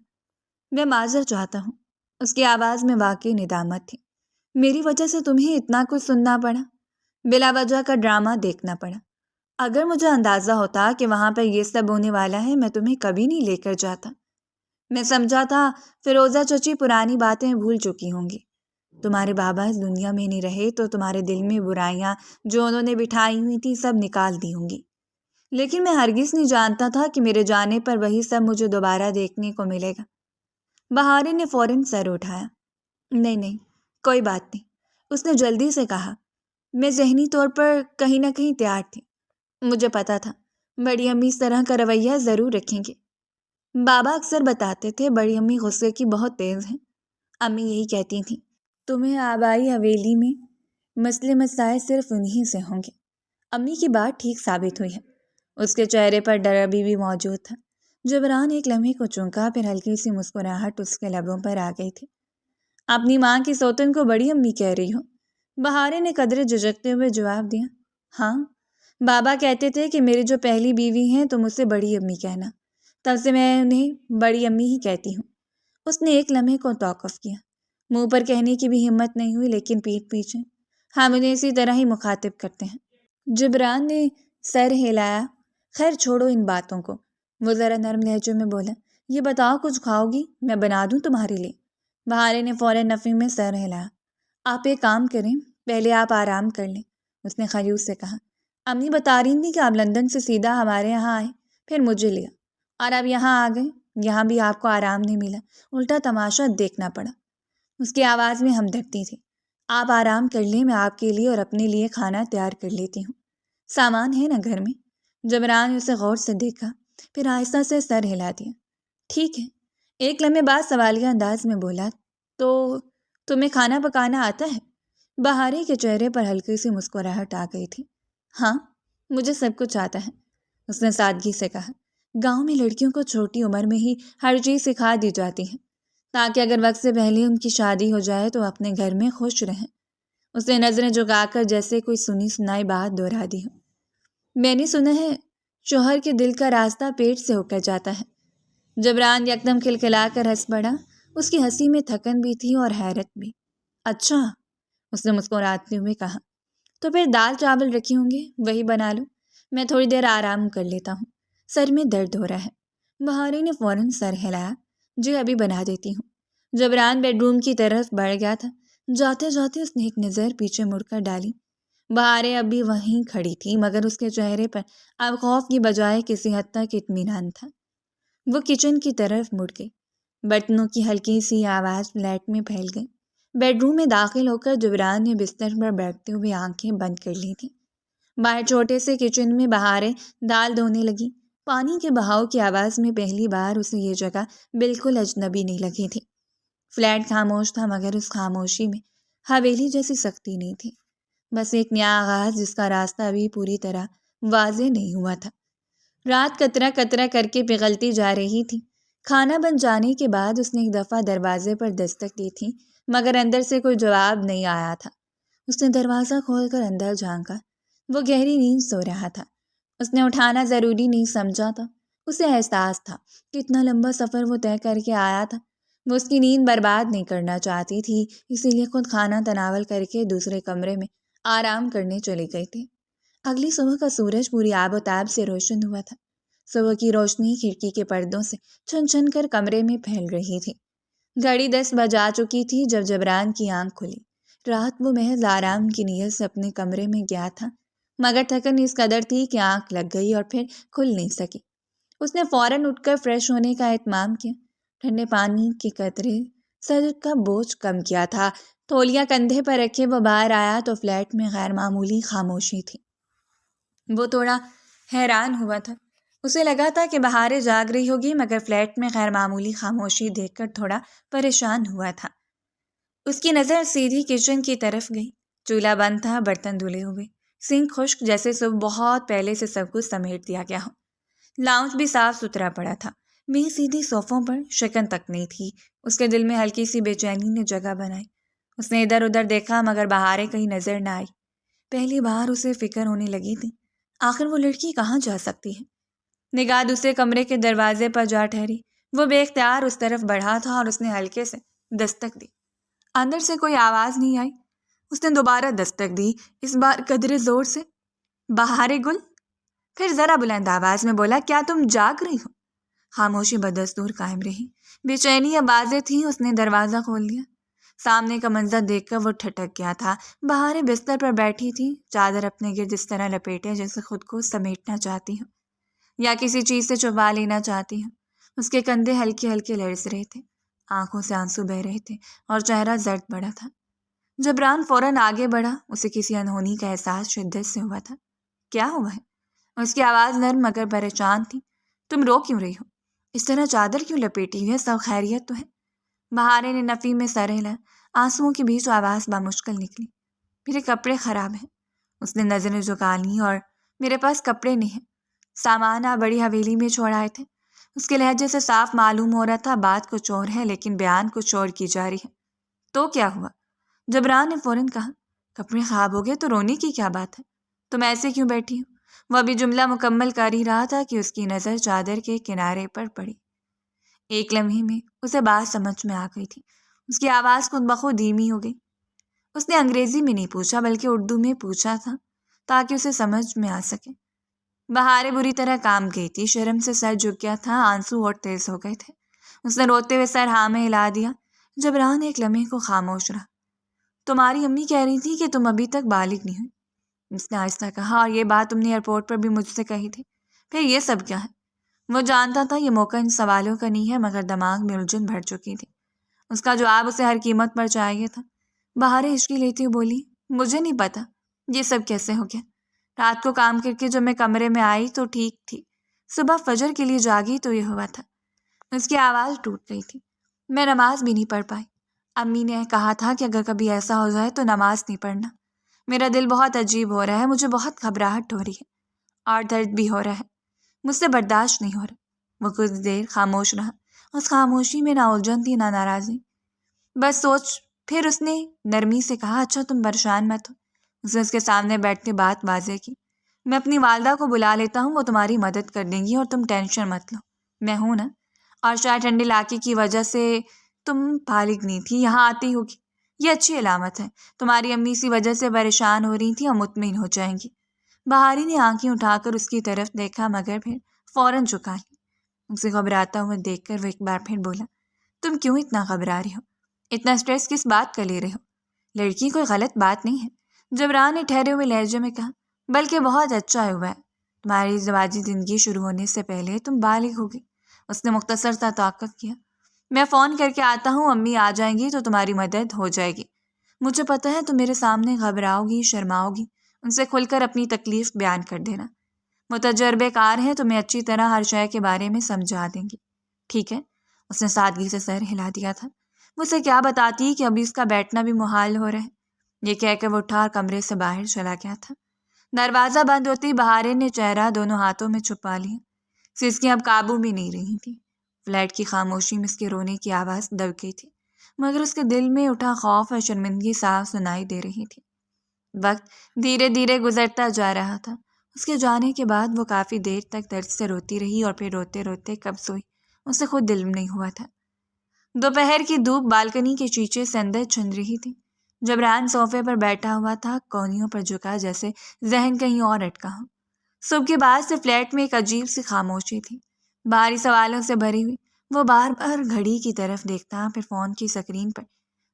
میں معذرت چاہتا ہوں، اس کی آواز میں واقعی ندامت تھی۔ میری وجہ سے تمہیں اتنا کچھ سننا پڑا، بلا وجہ کا ڈرامہ دیکھنا پڑا۔ اگر مجھے اندازہ ہوتا کہ وہاں پر یہ سب ہونے والا ہے، میں تمہیں کبھی نہیں لے کر جاتا۔ میں سمجھا تھا فیروزہ چچی پرانی باتیں بھول چکی ہوں گی۔ تمہارے بابا اس دنیا میں نہیں رہے تو تمہارے دل میں برائیاں جو انہوں نے بٹھائی ہوئی تھی سب نکال دی ہوں گی، لیکن میں ہرگز نہیں جانتا تھا کہ میرے جانے پر وہی سب مجھے دوبارہ دیکھنے کو ملے گا۔ بہارے نے فوراً سر اٹھایا۔ نہیں نہیں، کوئی بات نہیں، اس نے جلدی سے کہا۔ میں ذہنی طور پر کہیں نہ کہیں تیار تھی، مجھے پتا تھا بڑی امی اس طرح کا رویہ ضرور رکھیں گے۔ بابا اکثر بتاتے تھے بڑی امی غصے کی بہت تیز ہیں۔ امی یہی کہتی تھیں، تمہیں آبائی حویلی میں مسئلے مسائل صرف انہی سے ہوں گے۔ امی کی بات ٹھیک ثابت ہوئی ہے۔ اس کے چہرے پر ڈر ابھی بھی موجود تھا۔ جبران ایک لمحے کو چونکا، پھر ہلکی سی مسکراہٹ اس کے لبوں پر آ گئی تھی۔ اپنی ماں کی سوتن کو بڑی امی کہہ رہی ہو؟ بہارے نے قدرے جھجکتے ہوئے جواب دیا۔ ہاں، بابا کہتے تھے کہ میری جو پہلی بیوی ہیں تم اسے بڑی امی کہنا، تب سے میں انہیں بڑی امی ہی کہتی ہوں۔ اس نے ایک لمحے کو توقف کیا، منہ پر کہنے کی بھی ہمت نہیں ہوئی، لیکن پیٹھ پیچھے ہم انہیں اسی طرح ہی مخاطب کرتے ہیں۔ جبران نے سر ہلایا۔ خیر چھوڑو ان باتوں کو، وہ ذرا نرم لہجے میں بولا۔ یہ بتاؤ کچھ کھاؤ گی؟ میں بنا دوں تمہارے لیے؟ بہارے نے فوراً نفی میں سر ہلایا۔ آپ ایک کام کریں، پہلے آپ آرام کر لیں، اس نے خیوط سے کہا۔ امی بتا رہی تھی کہ آپ لندن سے سیدھا ہمارے یہاں آئے، پھر مجھے لیا، اور اب یہاں آ گئے۔ یہاں بھی آپ کو آرام نہیں ملا، الٹا تماشا دیکھنا پڑا۔ اس کی آواز میں ہمدردی تھی۔ آپ آرام کر لیں، میں آپ کے لیے اور اپنے لیے کھانا تیار کر لیتی ہوں۔ سامان ہے نا گھر میں؟ جبران نے اسے غور سے دیکھا، پھر آہستہ سے سر ہلا دیا۔ ٹھیک ہے۔ ایک لمحے بعد سوالیہ انداز میں بولا، تو تمہیں کھانا پکانا آتا ہے؟ بہارے کے چہرے پر ہلکی سی مسکراہٹ آ گئی تھی۔ ہاں، مجھے سب کچھ آتا ہے، اس نے سادگی سے کہا۔ گاؤں میں لڑکیوں کو چھوٹی عمر میں ہی ہر چیز سکھا دی جاتی ہے، تاکہ اگر وقت سے پہلے ان کی شادی ہو جائے تو اپنے گھر میں خوش رہیں۔ اس نے نظریں جھکا کر جیسے کوئی سنی سنائی بات دہرا دی ہو۔ میں نے سنا ہے شوہر کے دل کا راستہ پیٹ سے ہو کر جاتا ہے۔ جبران یکدم کھلکھلا کر ہنس پڑا۔ اس کی ہنسی میں تھکن بھی تھی اور حیرت بھی۔ اچھا، اس نے مسکراتے ہوئے کہا، تو پھر دال چاول رکھے ہوں گے، وہی بنا لو، میں تھوڑی دیر آرام کر لیتا ہوں، سر میں درد ہو رہا ہے۔ بہارے نے فوراً سر ہلایا۔ جی ابھی بنا دیتی ہوں۔ جبران بیڈ روم کی طرف بڑھ گیا تھا۔ جاتے جاتے اس نے ایک نظر پیچھے مڑ کر ڈالی۔ بہارے اب بھی وہیں کھڑی تھی، مگر اس کے چہرے پر اب خوف کی بجائے کسی حد تک اطمینان تھا۔ وہ کچن کی طرف مڑ گئی۔ برتنوں کی ہلکی سی آواز فلیٹ میں پھیل گئی۔ بیڈ روم میں داخل ہو کر جبران نے بستر پر بیٹھتے ہوئے آنکھیں بند کر لی تھیں۔ باہر چھوٹے سے کچن میں بہارے دال دھونے لگی۔ پانی کے بہاؤ کی آواز میں پہلی بار اسے یہ جگہ بالکل اجنبی نہیں لگی تھی۔ فلیٹ خاموش تھا مگر اس خاموشی میں حویلی جیسی سختی نہیں تھی، بس ایک نیا آغاز جس کا راستہ ابھی پوری طرح واضح نہیں ہوا تھا۔ رات قطرہ قطرہ کر کے پگھلتی جا رہی تھی۔ کھانا بن جانے کے بعد اس نے ایک دفعہ دروازے پر دستک دی تھی مگر اندر سے کوئی جواب نہیں آیا تھا۔ اس نے دروازہ کھول کر اندر جھانکا۔ وہ گہری نیند سو رہا تھا۔ اس نے اٹھانا ضروری نہیں سمجھا تھا۔ اسے احساس تھا کہ اتنا لمبا سفر وہ طے کر کے آیا تھا۔ وہ اس کی نیند برباد نہیں کرنا چاہتی تھی، اسی لیے خود کھانا تناول کر کے دوسرے کمرے میں آرام کرنے چلی گئی تھی۔ اگلی صبح کا سورج پوری آب و تاب سے روشن ہوا تھا۔ صبح کی روشنی کھڑکی کے پردوں سے چھن چھن کر کمرے میں پھیل رہی تھی۔ گھڑی 10 بجا چکی تھی جب جبران کی آنکھ کھلی۔ رات وہ محض آرام کی نیت سے اپنے کمرے میں گیا تھا مگر تھکن اس قدر تھی کہ آنکھ لگ گئی اور پھر کھل نہیں سکی۔ اس نے فوراً اٹھ کر فریش ہونے کا اہتمام کیا۔ ٹھنڈے پانی کے قطرے سر کا بوجھ کم کیا تھا۔ تولیہ کندھے پر رکھے وہ باہر آیا تو فلیٹ میں غیر معمولی خاموشی تھی۔ وہ تھوڑا حیران ہوا تھا۔ اسے لگا تھا کہ بہاریں جاگ رہی ہوگی مگر فلیٹ میں غیر معمولی خاموشی دیکھ کر تھوڑا پریشان ہوا تھا۔ اس کی نظر سیدھی کچن کی طرف گئی۔ چولہا بند تھا، برتن دھلے ہوئے، سنک خشک جیسے صبح بہت پہلے سے سب کچھ سمیٹ دیا گیا ہو۔ لاؤنج بھی صاف ستھرا پڑا تھا۔ میز سیدھی صوفوں پر شکن تک نہیں تھی۔ اس کے دل میں ہلکی سی بے چینی نے جگہ بنائی۔ اس نے ادھر ادھر دیکھا مگر بہاریں کہیں نظر نہ آئی۔ پہلی بار اسے فکر ہونے لگی تھی، آخر وہ لڑکی کہاں جا سکتی ہے؟ نگاہ دوسرے کمرے کے دروازے پر جا ٹھہری۔ وہ بے اختیار اس طرف بڑھا تھا اور اس نے ہلکے سے دستک دی۔ اندر سے کوئی آواز نہیں آئی۔ اس نے دوبارہ دستک دی، اس بار قدرے زور سے۔ بہاریں گل؟ پھر ذرا بلند آواز میں بولا، کیا تم جاگ رہی ہو؟ خاموشی بدستور قائم رہی۔ بے چینی آوازیں تھیں۔ اس نے دروازہ کھول دیا۔ سامنے کا منظر دیکھ کر وہ ٹھٹک گیا تھا۔ بہاریں بستر پر بیٹھی تھی، چادر اپنے گرد اس طرح لپیٹے جیسے خود کو سمیٹنا چاہتی ہوں یا کسی چیز سے چھپا لینا چاہتی ہوں۔ اس کے کندھے ہلکے ہلکے لرز رہے تھے، آنکھوں سے آنسو بہہ رہے تھے اور چہرہ زرد پڑا تھا۔ جبران فوراً آگے بڑھا۔ اسے کسی انہونی کا احساس شدت سے ہوا تھا۔ کیا ہوا ہے؟ اس کی آواز نرم مگر پریشان تھی۔ تم رو کیوں رہی ہو؟ اس طرح چادر کیوں لپیٹی ہوئی ہے؟ سب خیریت تو ہے؟ بہاریں نے نفی میں سر ہلا۔ آنسوؤں کے بیچ آواز بامشکل نکلی، میرے کپڑے خراب ہیں۔ اس نے نظریں جھکا لیں، اور میرے پاس کپڑے نہیں ہیں، سامان آپ بڑی حویلی میں چھوڑ آئے تھے۔ اس کے لہجے سے صاف معلوم ہو رہا تھا بات کچھ اور ہے لیکن بیان کچھ اور کی جا رہی ہے۔ تو کیا ہوا؟ جبران نے فوراً کہا، کپڑے خراب ہو گئے تو رونے کی کیا بات ہے؟ تم ایسے کیوں بیٹھی ہو؟ وہ ابھی جملہ مکمل کر ہی رہا تھا کہ اس کی نظر چادر کے کنارے پر پڑی۔ ایک لمحے میں اسے بات سمجھ میں آ گئی تھی۔ اس کی آواز خود بخود دھیمی ہو گئی۔ اس نے انگریزی میں نہیں پوچھا بلکہ اردو میں پوچھا تھا تاکہ اسے سمجھ میں آ سکے۔ بہاریں بری طرح کام گئی تھی، شرم سے سر جھک گیا تھا، آنسو اور تیز ہو گئے تھے۔ اس نے روتے ہوئے سر ہاں میں ہلا دیا۔ جبران ایک لمحے کو خاموش رہا۔ تمہاری امی کہہ رہی تھی کہ تم ابھی تک بالغ نہیں ہوئی، اس نے آہستہ کہا، اور یہ بات تم نے ایئرپورٹ پر بھی مجھ سے کہی تھی۔ پھر یہ سب کیا ہے؟ وہ جانتا تھا یہ موقع ان سوالوں کا نہیں ہے مگر دماغ میں الجھن بھر چکی تھی۔ اس کا جواب اسے ہر قیمت پر چاہیے تھا۔ بہاریں ہچکی لیتی ہوئی بولی، مجھے نہیں پتا یہ سب کیسے ہو گیا۔ رات کو کام کر کے جب میں کمرے میں آئی تو ٹھیک تھی، صبح فجر کے لیے جاگی تو یہ ہوا تھا۔ اس کی آواز ٹوٹ گئی تھی۔ میں نماز بھی نہیں پڑھ پائی۔ امی نے کہا تھا کہ اگر کبھی ایسا ہو جائے تو نماز نہیں پڑھنا۔ میرا دل بہت عجیب ہو رہا ہے، مجھے بہت گھبراہٹ ہو رہی ہے اور درد بھی ہو رہا ہے، مجھ سے برداشت نہیں ہو رہا۔ وہ کچھ دیر خاموش رہا۔ اس خاموشی میں نہ الجھن تھی نہ ناراضی، بس سوچ۔ پھر اس نے نرمی سے کہا، اچھا تم پریشان مت ہو۔ اس نے اس کے سامنے بیٹھتے بات واضح کی، میں اپنی والدہ کو بلا لیتا ہوں، وہ تمہاری مدد کر دیں گی اور تم ٹینشن مت لو، میں ہوں نا۔ اور شاید ٹھنڈے علاقے کی وجہ سے تم بالغ نہیں تھی، یہاں آتی ہوگی، یہ اچھی علامت ہے۔ تمہاری امی اسی وجہ سے پریشان ہو رہی تھی اور مطمئن ہو جائیں گی۔ بہاریں نے آنکھیں اٹھا کر اس کی طرف دیکھا مگر پھر فوراً جھکا لی۔ اسے گھبراتا ہوا دیکھ کر وہ ایک بار پھر بولا، تم کیوں اتنا گھبرا رہی ہو؟ اتنا سٹریس کس بات کا لے رہے ہو؟ لڑکی کوئی غلط بات نہیں ہے، جبران نے ٹھہرے ہوئے لہجے میں کہا، بلکہ بہت اچھا ہوا ہے۔ تمہاری ازدواجی زندگی شروع ہونے سے پہلے تم بالغ ہو گئی۔ اس نے مختصر سا توقف کیا۔ میں فون کر کے آتا ہوں، امی آ جائیں گی تو تمہاری مدد ہو جائے گی۔ مجھے پتہ ہے تم میرے سامنے گھبراؤ گی، شرماؤ گی، ان سے کھل کر اپنی تکلیف بیان کر دینا۔ وہ تجربے کار ہیں، تمہیں اچھی طرح ہر شے کے بارے میں سمجھا دیں گے۔ ٹھیک ہے، اس نے سادگی سے سر ہلا دیا تھا۔ وہ اسے کیا بتاتی کہ ابھی اس کا بیٹھنا بھی محال ہو رہا ہے۔ یہ کہہ کر وہ اٹھا اور کمرے سے باہر چلا گیا تھا۔ دروازہ بند ہوتی بہارے نے چہرہ دونوں ہاتھوں میں چھپا لیا۔ سسکیاں اب قابو بھی نہیں رہی تھی۔ فلیٹ کی خاموشی میں اس کے رونے کی آواز دب گئی تھی، مگر اس کے دل میں اٹھا خوف اور شرمندگی صاف سنائی دے رہی تھی۔ وقت دھیرے دھیرے گزرتا جا رہا تھا۔ اس کے جانے کے بعد وہ کافی دیر تک درد سے روتی رہی اور پھر روتے روتے کب سوئی اسے خود علم نہیں ہوا تھا۔ دوپہر کی دھوپ بالکنی کے شیشے سے اندر چھن رہی تھی۔ جبران صوفے پر بیٹھا ہوا تھا، کونیوں پر جھکا جیسے ذہن کہیں اور اٹکا ہو۔ صبح کے بعد سے فلیٹ میں ایک عجیب سی خاموشی تھی، بھاری سوالوں سے بھری ہوئی۔ وہ بار بار گھڑی کی طرف دیکھتا، پھر فون کی سکرین پر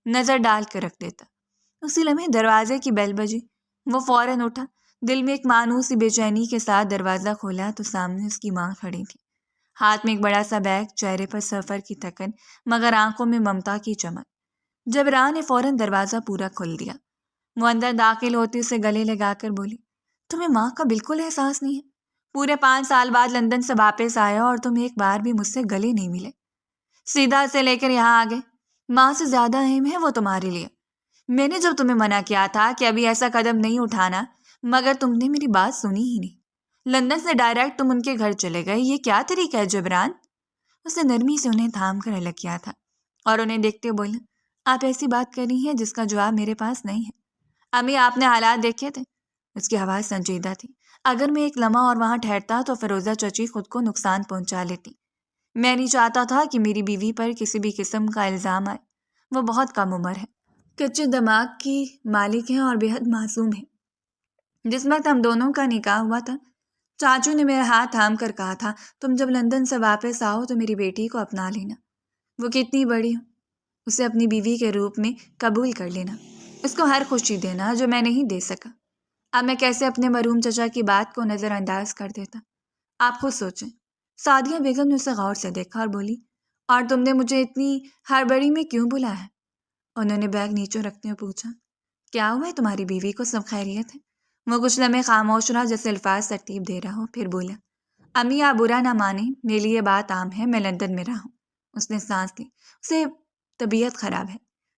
نظر ڈال کر رکھ دیتا۔ اسی لمحے دروازے کی بیل بجی۔ وہ فوراً اٹھا، دل میں ایک مانوسی بے چینی کے ساتھ دروازہ کھولا تو سامنے اس کی ماں کھڑی تھی، ہاتھ میں ایک بڑا سا بیگ، چہرے پر سفر کی تھکن مگر آنکھوں میں ممتا کی چمک۔ جبران نے فوراً دروازہ پورا کھول دیا۔ وہ اندر داخل ہوتی اسے گلے لگا کر بولی، تمہیں ماں کا بالکل احساس نہیں ہے؟ پورے 5 سال بعد لندن سے واپس آیا اور تم ایک بار بھی مجھ سے گلے نہیں ملے۔ سیدھا سے لے کر یہاں آ گئے۔ ماں سے زیادہ اہم ہے وہ تمہارے لیے۔ میں نے جب تمہیں منع کیا تھا کہ ابھی ایسا قدم نہیں اٹھانا، مگر تم نے میری بات سنی ہی نہیں۔ لندن سے ڈائریکٹ تم ان کے گھر چلے گئے، یہ کیا طریقہ ہے جبران؟ اس نے نرمی سے انہیں تھام کر الگ کیا تھا اور انہیں دیکھتے بولا، آپ ایسی بات کر رہی ہیں جس کا جواب میرے پاس نہیں ہے۔ امی، آپ نے حالات دیکھے تھے؟ اس کی آواز سنجیدہ تھی۔ اگر میں ایک لمحہ اور وہاں ٹھہرتا تو فیروزہ چچی خود کو نقصان پہنچا لیتی۔ میں نہیں چاہتا تھا کہ میری بیوی پر کسی بھی قسم کا الزام آئے۔ وہ بہت کم عمر ہے، کچے دماغ کی مالک ہے اور بے حد معصوم ہے۔ جس وقت ہم دونوں کا نکاح ہوا تھا، چاچو نے میرا ہاتھ تھام کر کہا تھا، تم جب لندن سے واپس آؤ تو میری بیٹی کو اپنا لینا، وہ کتنی بڑی ہو، اسے اپنی بیوی کے روپ میں قبول کر لینا، اس کو ہر خوشی دینا جو میں نہیں دے سکا۔ اب میں کیسے اپنے مرحوم چچا کی بات کو نظر انداز کر دیتا؟ آپ خود سوچیں۔ سعدیہ بیگم نے اسے غور سے دیکھا اور بولی، اور تم نے مجھے اتنی ہڑبڑی میں کیوں بلایا ہے؟ انہوں نے بیگ نیچے رکھتے ہوئے پوچھا، کیا ہوا ہے تمہاری بیوی کو، سب خیریت ہے؟ وہ کچھ لمحے خاموش رہا جیسے الفاظ ترتیب دے رہا ہو، پھر بولا، امی آپ برا نہ مانیں، میرے لیے بات عام ہے، میں لندن میں رہا ہوں۔ اس نے سانس لی۔ اسے طبیعت خراب ہے،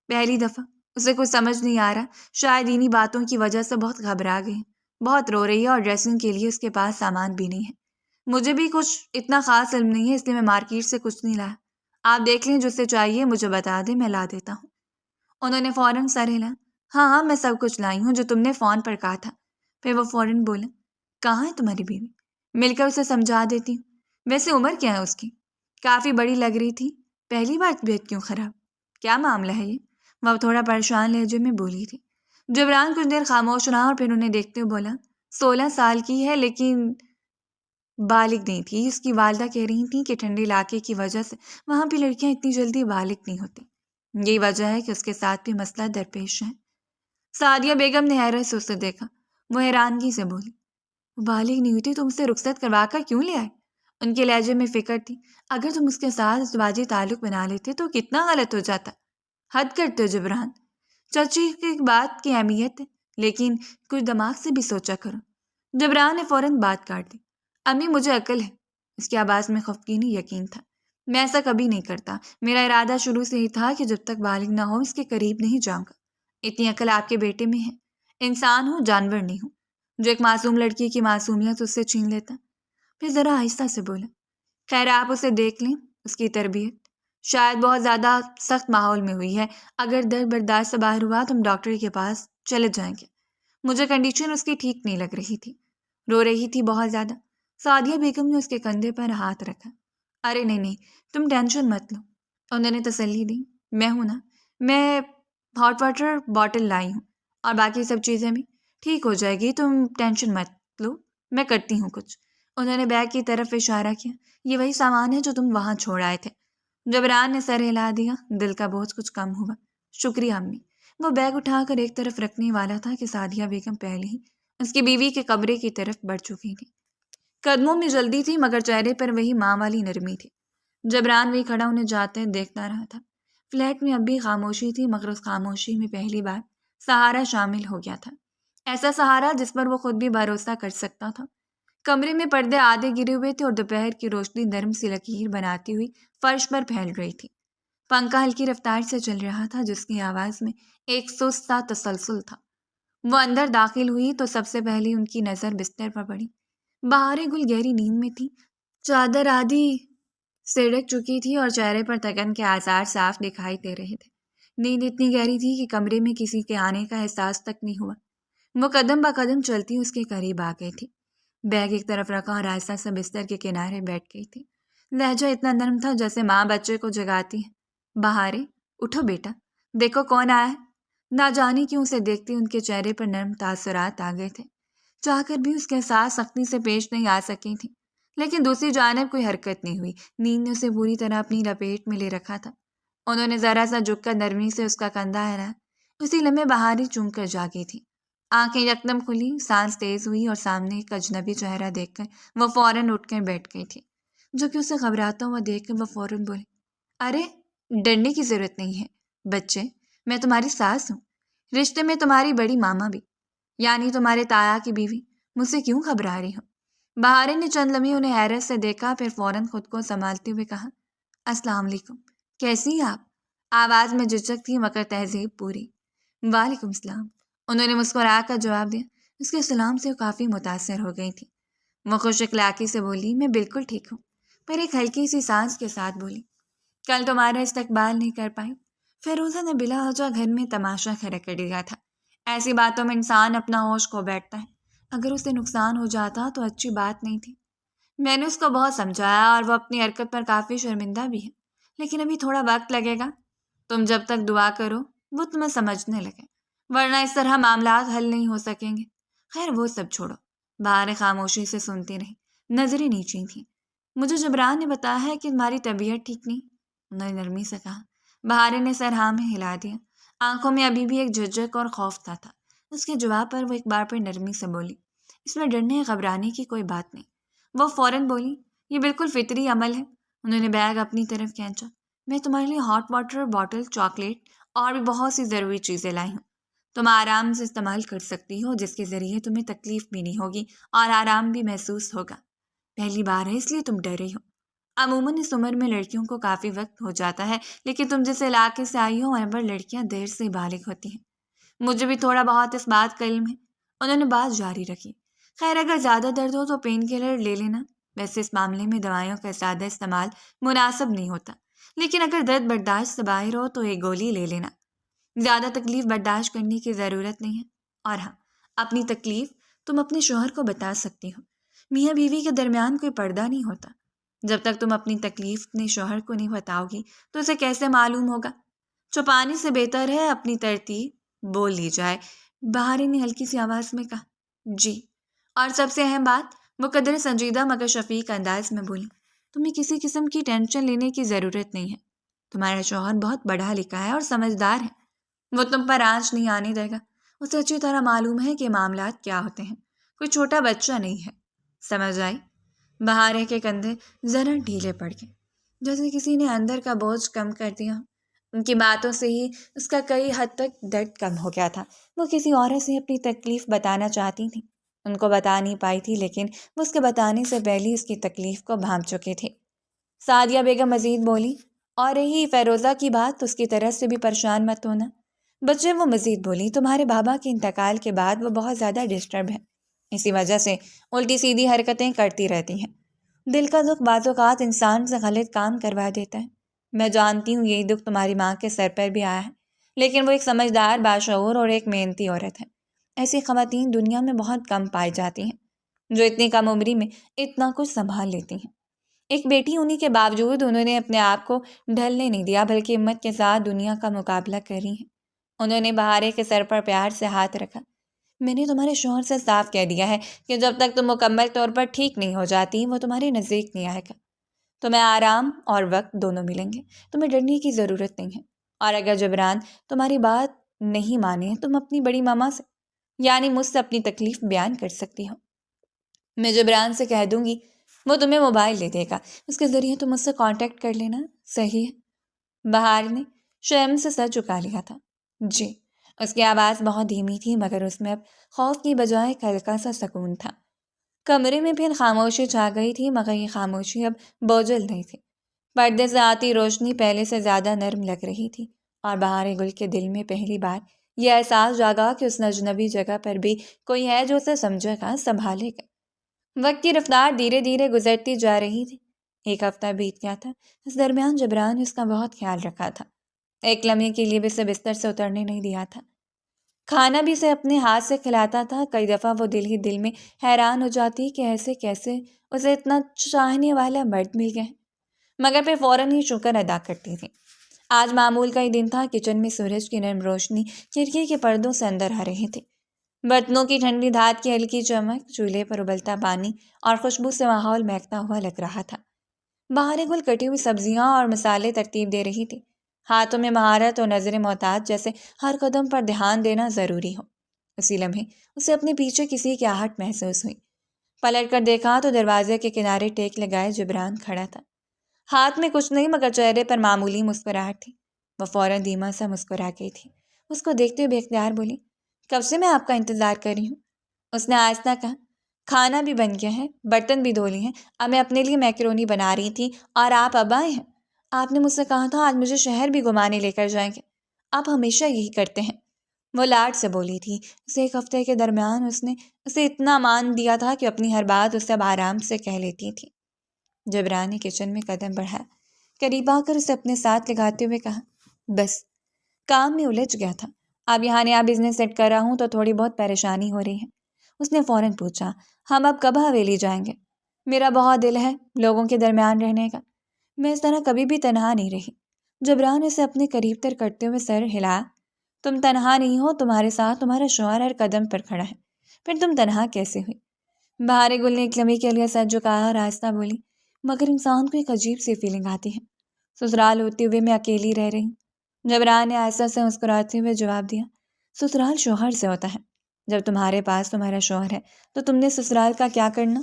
پہلی دفعہ، اسے کچھ سمجھ نہیں آ رہا، شاید انہی باتوں کی وجہ سے بہت گھبرا گئی، بہت رو رہی ہے اور ڈریسنگ کے لیے اس کے پاس سامان بھی نہیں ہے۔ مجھے بھی کچھ اتنا خاص علم نہیں ہے، اس لیے میں مارکیٹ سے کچھ نہیں لایا۔ آپ دیکھ لیں، جو سے چاہیے مجھے بتا دیں، میں لا دیتا ہوں۔ انہوں نے فوراً سر ہلا۔ ہاں میں سب کچھ لائی ہوں جو تم نے فون پر کہا تھا۔ پھر وہ فوراً بولا، کہاں ہے تمہاری بیوی؟ مل کر اسے سمجھا دیتی ہوں۔ ویسے عمر کیا ہے اس کی؟ کافی بڑی لگ رہی تھی، پہلی بار طبیعت کیوں خراب؟ کیا معاملہ ہے یہ؟ وہ تھوڑا پریشان لہجے میں بولی تھی۔ جبران کچھ دیر خاموش رہا اور پھر انہیں دیکھتے ہوئے بولا، 16 سال کی ہے لیکن بالغ نہیں تھی۔ اس کی والدہ کہہ رہی تھیں کہ ٹھنڈے علاقے کی وجہ سے وہاں پہ لڑکیاں اتنی جلدی بالغ نہیں ہوتی، یہی وجہ ہے کہ اس کے ساتھ بھی مسئلہ درپیش ہے۔ سعدیہ بیگم نے حیرت سے اسے دیکھا۔ وہ حیرانگی سے بولی، وہ بالغ نہیں ہوتی، تم اسے رخصت کروا کر کیوں لے آئے؟ ان کے لہجے میں فکر تھی، اگر تم اس کے ساتھ ازدواجی تعلق بنا لیتے تو کتنا غلط ہو جاتا۔ حد کرتے ہو جبران، چچی کی بات کی اہمیت ہے، لیکن کچھ دماغ سے بھی سوچا کرو۔ جبران نے فوراً بات کاٹ دی۔ امی مجھے عقل ہے۔ اس کی آواز میں خفگی یقین تھا۔ میں ایسا کبھی نہیں کرتا، میرا ارادہ شروع سے ہی تھا کہ جب تک بالغ نہ ہو اس کے قریب نہیں جاؤں گا۔ اتنی عقل آپ کے بیٹے میں ہے، انسان ہوں جانور نہیں ہوں، جو ایک معصوم لڑکی کی معصومیت اس سے چھین لیتا۔ پھر ذرا آہستہ سے بولا، خیر آپ اسے دیکھ لیں، اس کی تربیت شاید بہت زیادہ سخت ماحول میں ہوئی ہے، اگر درد برداشت سے باہر ہوا تو ہم ڈاکٹر کے پاس چلے جائیں گے۔ مجھے کنڈیشن اس کی ٹھیک نہیں لگ رہی تھی، رو رہی تھی بہت زیادہ۔ سعدیہ بیگم نے اس کے کندھے پر ہاتھ رکھا۔ ارے نہیں تم ٹینشن مت لو، انہوں نے تسلی دی، میں ہوں نا، میں ہاٹ واٹر باٹل لائی ہوں اور باقی سب چیزیں بھی ٹھیک ہو جائے گی، تم ٹینشن مت لو، میں کرتی ہوں کچھ۔ انہوں نے بیگ کی طرف اشارہ کیا، یہ وہی سامان ہے جو تم وہاں چھوڑ آئے تھے۔ جبران نے سر ہلا دیا، دل کا بوجھ کچھ کم ہوا۔ شکریہ امی۔ وہ بیگ اٹھا کر ایک طرف رکھنے والا تھا کہ سعدیہ بیگم پہلے ہی اس کی بیوی کے کمرے کی طرف بڑھ چکی تھی۔ قدموں میں جلدی تھی مگر چہرے پر وہی ماں والی نرمی تھی۔ جبران وہی کھڑا انہیں جاتے دیکھتا رہا تھا۔ فلیٹ میں اب بھی خاموشی تھی مگر اس خاموشی میں پہلی بار سہارا شامل ہو گیا تھا، ایسا سہارا جس پر وہ خود بھی بھروسہ کر سکتا تھا۔ کمرے میں پردے آدھے گرے ہوئے تھے اور دوپہر کی روشنی نرم سی لکیر بناتی ہوئی فرش پر پھیل رہی تھی۔ پنکھا ہلکی رفتار سے چل رہا تھا جس کی آواز میں ایک سست سا تسلسل تھا۔ وہ اندر داخل ہوئی تو سب سے پہلے ان کی نظر بستر پر پڑی۔ بہاریں گل گہری نیند میں تھی، چادر آدھی سڑک چکی تھی اور چہرے پر تھکن کے آثار صاف دکھائی دے رہے تھے۔ نیند اتنی گہری تھی کہ کمرے میں کسی کے آنے کا احساس تک نہیں ہوا۔ وہ قدم با قدم چلتی اس کے قریب آ گئی تھی، بیگ ایک طرف رکھا اور آہستہ سے بستر کے کنارے بیٹھ گئی تھی۔ لہجہ اتنا نرم تھا جیسے ماں بچے کو جگاتی ہے۔ بہاریں، اٹھو بیٹا، دیکھو کون آیا ہے۔ نہ جانے کیوں اسے دیکھتے ان کے چہرے پر نرم تاثرات آ گئے تھے۔ چاہ کر بھی اس کے ساتھ سختی سے پیش نہیں آ سکی تھی، لیکن دوسری جانب کوئی حرکت نہیں ہوئی۔ نیند نے اسے پوری طرح اپنی لپیٹ میں لے رکھا تھا۔ انہوں نے ذرا سا جھک کر نرمی سے اس کا کندھا ہلایا۔ اسی لمحے بہاریں چونک کر جاگی تھی۔ آنکھیں یکدم کھلی، سانس تیز ہوئی اور سامنے ایک اجنبی چہرہ دیکھ کر وہ فوراً اٹھ کر بیٹھ گئی تھی۔ جو کہ اسے گھبراتا ہوا دیکھ کر وہ فوراً بولی، ارے ڈرنے کی ضرورت نہیں ہے بچے، میں تمہاری ساس ہوں، رشتے میں تمہاری بڑی ماما بھی، یعنی تمہارے تایا کی بیوی۔ مجھ سے کیوں گھبرا رہی ہو؟ بہاریں نے چند لمحے انہیں حیرت سے دیکھا، پھر فوراً خود کو سنبھالتے ہوئے کہا، السلام علیکم، کیسی ہیں آپ؟ آواز میں جھجک تھی مگر تہذیب پوری۔ وعلیکم السلام، انہوں نے مسکرا کر جواب دیا۔ اس کے سلام سے وہ کافی متاثر ہو گئی تھی۔ وہ خوش اخلاقی سے بولی، میں بالکل ٹھیک ہوں، پر ایک ہلکی سی سانس کے ساتھ بولی، کل تمہارا استقبال نہیں کر پائی۔ فیروزہ نے بلا وجہ گھر میں تماشا کھڑا کر دیا تھا۔ ایسی باتوں میں انسان اپنا ہوش کھو بیٹھتا ہے۔ اگر اسے نقصان ہو جاتا تو اچھی بات نہیں تھی۔ میں نے اس کو بہت سمجھایا اور وہ اپنی حرکت پر کافی شرمندہ بھی ہے، لیکن ابھی تھوڑا وقت لگے گا۔ تم جب تک دعا کرو وہ تمہیں سمجھنے لگے، ورنہ اس طرح معاملات حل نہیں ہو سکیں گے۔ خیر وہ سب چھوڑو۔ بہاریں خاموشی سے سنتی رہی، نظریں نیچی تھیں۔ مجھے جبران نے بتایا ہے کہ تمہاری طبیعت ٹھیک نہیں، انہوں نے نرمی سے کہا۔ بہاریں نے سر ہاں میں ہلا دیا۔ آنکھوں میں ابھی بھی ایک جھجک اور خوف تھا۔ اس کے جواب پر وہ ایک بار پھر نرمی سے بولی، اس میں ڈرنے گھبرانے کی کوئی بات نہیں۔ وہ فوراً بولی، یہ بالکل فطری عمل ہے۔ انہوں نے بیگ اپنی طرف کھینچا۔ میں تمہارے لیے ہاٹ واٹر باٹل، چاکلیٹ اور بھی بہت سی ضروری چیزیں لائی ہوں۔ تم آرام سے استعمال کر سکتی ہو، جس کے ذریعے تمہیں تکلیف بھی نہیں ہوگی اور آرام بھی محسوس ہوگا۔ پہلی بار ہے اس لیے تم ڈر رہی ہو۔ عموماً اس عمر میں لڑکیوں کو کافی وقت ہو جاتا ہے، لیکن تم جس علاقے سے آئی ہو وہاں پر لڑکیاں دیر سے بالغ ہوتی ہیں۔ مجھے بھی تھوڑا بہت اس بات کا علم ہے۔ انہوں نے بات جاری رکھی۔ خیر اگر زیادہ درد ہو تو پین کلر لے لینا، ویسے اس معاملے میں دوائیوں کا زیادہ استعمال مناسب نہیں ہوتا، لیکن اگر درد برداشت سے باہر ہو تو ایک گولی لے لینا۔ زیادہ تکلیف برداشت کرنے کی ضرورت نہیں ہے۔ اور ہاں، اپنی تکلیف تم اپنے شوہر کو بتا سکتی ہو۔ میاں بیوی کے درمیان کوئی پردہ نہیں ہوتا۔ جب تک تم اپنی تکلیف اپنے شوہر کو نہیں بتاؤ گی تو اسے کیسے معلوم ہوگا؟ چھپانے سے بہتر ہے اپنی ترتیب بول لی جائے۔ بہاریں نے ہلکی سی آواز میں کہا، جی، اور سب سے اہم بات، وہ قدر سنجیدہ مگر شفیق انداز میں بولی، تمہیں کسی قسم کی ٹینشن لینے کی ضرورت نہیں ہے۔ تمہارا شوہر بہت پڑھا لکھا ہے اور سمجھدار ہے، وہ تم پر آنچ نہیں آنے دے گا۔ اسے اچھی طرح معلوم ہے کہ معاملات کیا ہوتے ہیں، کوئی چھوٹا بچہ نہیں ہے۔ سمجھ آئی؟ بہاریں کے کندھے ذرا ڈھیلے پڑ گئے، جیسے کسی نے اندر کا بوجھ کم کر دیا۔ ان کی باتوں سے ہی اس کا کئی حد تک درد کم ہو گیا تھا۔ وہ کسی عورت سے اپنی تکلیف بتانا چاہتی تھی، ان کو بتا نہیں پائی تھی، لیکن وہ اس کے بتانے سے پہلے اس کی تکلیف کو بھانپ چکے تھے۔ سعدیہ بیگم مزید بولی، اور رہی فیروزہ کی بات تو اس کی طرف سے بھی پریشان مت ہونا۔ بچے وہ مزید بولی، تمہارے بابا کے انتقال کے بعد وہ بہت زیادہ ڈسٹرب ہے، اسی وجہ سے الٹی سیدھی حرکتیں کرتی رہتی ہیں۔ دل کا دکھ بعض اوقات انسان سے غلط کام کروا دیتا ہے۔ میں جانتی ہوں یہی دکھ تمہاری ماں کے سر پر بھی آیا ہے، لیکن وہ ایک سمجھدار، باشعور اور ایک محنتی عورت ہے۔ ایسی خواتین دنیا میں بہت کم پائی جاتی ہیں جو اتنی کم عمری میں اتنا کچھ سنبھال لیتی ہیں۔ ایک بیٹی ہونے کے باوجود انہوں نے اپنے آپ کو ڈھلنے نہیں دیا، بلکہ ہمت کے ساتھ دنیا کا مقابلہ کری ہے۔ انہوں نے بہاریں کے سر پر پیار سے ہاتھ رکھا۔ میں نے تمہارے شوہر سے صاف کہہ دیا ہے کہ جب تک تم مکمل طور پر ٹھیک نہیں ہو جاتی وہ تمہارے نزدیک نہیں آئے گا۔ تمہیں آرام اور وقت دونوں ملیں گے، تمہیں ڈرنے کی ضرورت نہیں ہے۔ اور اگر جبران تمہاری بات نہیں مانے تم اپنی بڑی ماما سے، یعنی مجھ سے اپنی تکلیف بیان کر سکتی ہو۔ میں جبران سے کہہ دوں گی، وہ تمہیں موبائل دے دے گا، اس کے ذریعے تم مجھ سے کانٹیکٹ کر لینا، صحیح ہے؟ بہار نے شرم سے سر جھکا لیا تھا۔ جی۔ اس کی آواز بہت دھیمی تھی مگر اس میں اب خوف کی بجائے ایک ہلکا سا سکون تھا۔ کمرے میں پھر خاموشی چھا گئی تھی، مگر یہ خاموشی اب بوجھل نہیں تھی۔ پردے سے آتی روشنی پہلے سے زیادہ نرم لگ رہی تھی، اور بہار گل کے دل میں پہلی بار یہ احساس جاگا کہ اس اجنبی جگہ پر بھی کوئی ہے جو اسے سمجھے گا، سنبھالے گا۔ وقت کی رفتار دھیرے دھیرے گزرتی جا رہی تھی۔ ایک ہفتہ بیت گیا تھا۔ اس درمیان جبران نے اس کا بہت خیال رکھا تھا، ایک لمحے کے لیے بھی اسے بستر سے اترنے نہیں دیا تھا۔ کھانا بھی اسے اپنے ہاتھ سے کھلاتا تھا۔ کئی دفعہ وہ دل ہی دل میں حیران ہو جاتی کہ ایسے کیسے اسے اتنا چاہنے والا مرد مل گیا، مگر پھر فوراً ہی شکر ادا کرتی تھی۔ آج معمول کا ہی دن تھا۔ کچن میں سورج کی نرم روشنی کھڑکی کے پردوں سے اندر آ رہی تھی۔ برتنوں کی ٹھنڈی دھات کی ہلکی چمک، چولہے پر ابلتا پانی اور خوشبو سے ماحول مہکتا ہوا لگ رہا تھا۔ بہار گل کٹی ہوئی سبزیاں اور مسالے ترتیب دے رہی تھی، ہاتھوں میں مہارت اور نظر محتاط، جیسے ہر قدم پر دھیان دینا ضروری ہو۔ اسی لمحے اسے اپنے پیچھے کسی کی آہٹ محسوس ہوئی۔ پلٹ کر دیکھا تو دروازے کے کنارے ٹیک لگائے جبران کھڑا تھا، ہاتھ میں کچھ نہیں مگر چہرے پر معمولی مسکراہٹ تھی۔ وہ فوراً دھیما سا مسکرا گئی تھی۔ اس کو دیکھتے ہوئے بے اختیار بولی، کب سے میں آپ کا انتظار کر رہی ہوں۔ اس نے آہستہ کہا، کھانا بھی بن گیا ہے، برتن بھی دھو لیے ہیں، اب میں اپنے لیے میکرونی بنا رہی تھی اور آپ اب آئے ہیں۔ آپ نے مجھ سے کہا تھا آج مجھے شہر بھی گھمانے لے کر جائیں گے، آپ ہمیشہ یہی کرتے ہیں۔ وہ لاڈ سے بولی تھی۔ اسے ایک ہفتے کے درمیان اس نے اسے اتنا مان دیا تھا کہ اپنی ہر بات اسے اب آرام سے کہہ لیتی تھی۔ جبران نے کچن میں قدم بڑھایا، قریب آ کر اسے اپنے ساتھ لگاتے ہوئے کہا، بس کام میں الجھ گیا تھا، اب یہاں نیا بزنس سیٹ کر رہا ہوں تو تھوڑی بہت پریشانی ہو رہی ہے۔ اس نے فوراً پوچھا، ہم اب کب حویلی جائیں گے؟ میرا بہت دل ہے لوگوں کے درمیان رہنے کا، میں اس طرح کبھی بھی تنہا نہیں رہی۔ جبران اسے اپنے قریب تر کرتے ہوئے سر ہلا، تم تنہا نہیں ہو، تمہارے ساتھ تمہارا شوہر ہر قدم پر کھڑا ہے، پھر تم تنہا کیسے ہوئی؟ بہار گل نے ایک لمحے کے لیے سر جھکایا اور آہستہ بولی، مگر انسان کو ایک عجیب سی فیلنگ آتی ہے، سسرال ہوتے ہوئے میں اکیلی رہ رہی ہوں۔ جبران نے آہستہ سے مسکراتے ہوئے جواب دیا، سسرال شوہر سے ہوتا ہے، جب تمہارے پاس تمہارا شوہر ہے تو تم نے سسرال کا کیا کرنا؟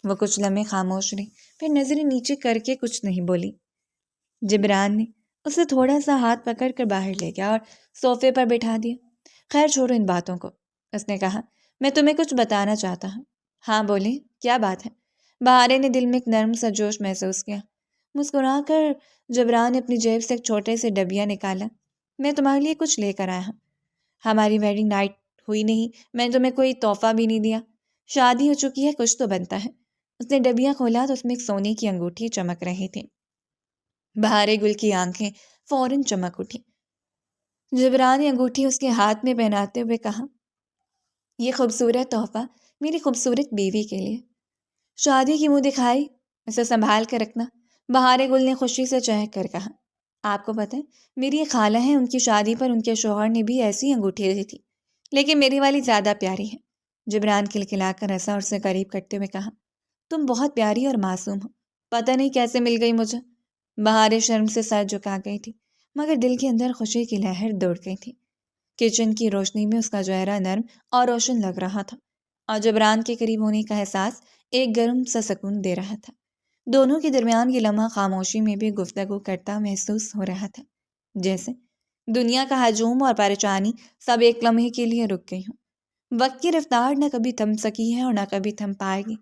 وہ کچھ لمحے خاموش رہی، پھر نظریں نیچے کر کے کچھ نہیں بولی۔ جبران نے اسے تھوڑا سا ہاتھ پکڑ کر باہر لے گیا اور صوفے پر بٹھا دیا۔ خیر چھوڑو ان باتوں کو، اس نے کہا، میں تمہیں کچھ بتانا چاہتا ہوں۔ ہاں بولیں، کیا بات ہے؟ بہارے نے دل میں ایک نرم سا جوش محسوس کیا۔ مسکرا کر جبران نے اپنی جیب سے ایک چھوٹے سے ڈبیا نکالا، میں تمہارے لیے کچھ لے کر آیا ہوں۔ ہماری ویڈنگ نائٹ ہوئی نہیں، میں نے تمہیں کوئی تحفہ بھی نہیں دیا، شادی ہو چکی ہے، کچھ تو بنتا ہے۔ اس نے ڈبیا کھولا تو اس میں ایک سونے کی انگوٹھی چمک رہی تھی۔ بہار گل کی آنکھیں فوراً چمک اٹھی۔ جبران نے انگوٹھی اس کے ہاتھ میں پہناتے ہوئے کہا، یہ خوبصورت تحفہ میری خوبصورت بیوی کے لیے، شادی کی منہ دکھائی، اسے سنبھال کر رکھنا۔ بہار گل نے خوشی سے چہک کر کہا، آپ کو پتہ ہے میری ایک خالہ ہیں، ان کی شادی پر ان کے شوہر نے بھی ایسی انگوٹھی دی تھی، لیکن میری والی زیادہ پیاری ہے۔ جبران کھلکھلا کر ہنسا اور اسے قریب کرتے ہوئے کہا، تم بہت پیاری اور معصوم ہو، پتہ نہیں کیسے مل گئی مجھے۔ بہار شرم سے سر جھکا گئی تھی، مگر دل کے اندر خوشی کی لہر دوڑ گئی تھی۔ کچن کی روشنی میں اس کا چہرہ نرم اور روشن لگ رہا تھا، اور جبران کے قریب ہونے کا احساس ایک گرم سا سکون دے رہا تھا۔ دونوں کے درمیان یہ لمحہ خاموشی میں بھی گفتگو کرتا محسوس ہو رہا تھا، جیسے دنیا کا ہجوم اور پریشانی سب ایک لمحے کے لیے رک گئی ہوں۔ وقت کی رفتار نہ کبھی تھم سکی ہے اور نہ کبھی تھم پائے گی۔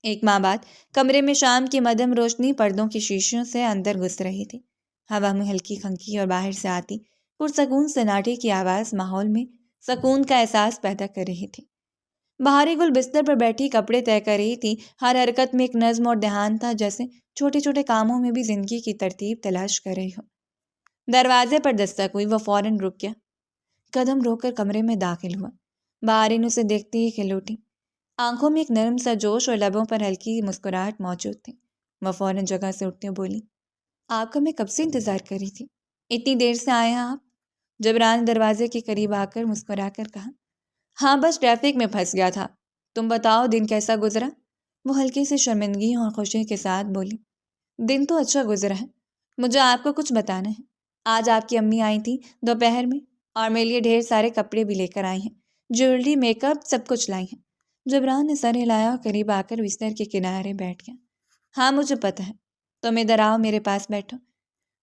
ایک ماہ بعد کمرے میں شام کی مدھم روشنی پردوں کی شیشیوں سے اندر گھس رہی تھی، ہوا میں ہلکی کھنکی اور باہر سے آتی پرسکون سناٹے کی آواز ماحول میں سکون کا احساس پیدا کر رہی تھی۔ بہار گل بستر پر بیٹھی کپڑے طے کر رہی تھی، ہر حرکت میں ایک نظم اور دھیان تھا، جیسے چھوٹے چھوٹے کاموں میں بھی زندگی کی ترتیب تلاش کر رہی ہو۔ دروازے پر دستک ہوئی، وہ فوراً رک گیا، قدم روک کر کمرے میں داخل ہوا۔ بہار نے اسے دیکھتے ہی کھل اٹھی، آنکھوں میں ایک نرم سا جوش اور لبوں پر ہلکی مسکراہٹ موجود تھی۔ وہ فوراً جگہ سے اٹھتے بولی، آپ کا میں کب سے انتظار کر رہی تھی، اتنی دیر سے آئے ہیں آپ؟ جبران دروازے کے قریب آ کر مسکرا کر کہا، ہاں بس ٹریفک میں پھنس گیا تھا، تم بتاؤ دن کیسا گزرا؟ وہ ہلکی سی شرمندگی اور خوشی کے ساتھ بولی، دن تو اچھا گزرا ہے، مجھے آپ کو کچھ بتانا ہے۔ آج آپ کی امی آئی تھیں دوپہر میں اور میرے لیے ڈھیر سارے کپڑے بھی لے کر آئی ہیں، جیولری، میک اپ، سب کچھ لائی ہیں۔ جبران نے سر ہلایا اور قریب آ کر بستر کے کنارے بیٹھ گیا۔ ہاں مجھے پتہ ہے، تم ادھر آؤ، میرے پاس بیٹھو۔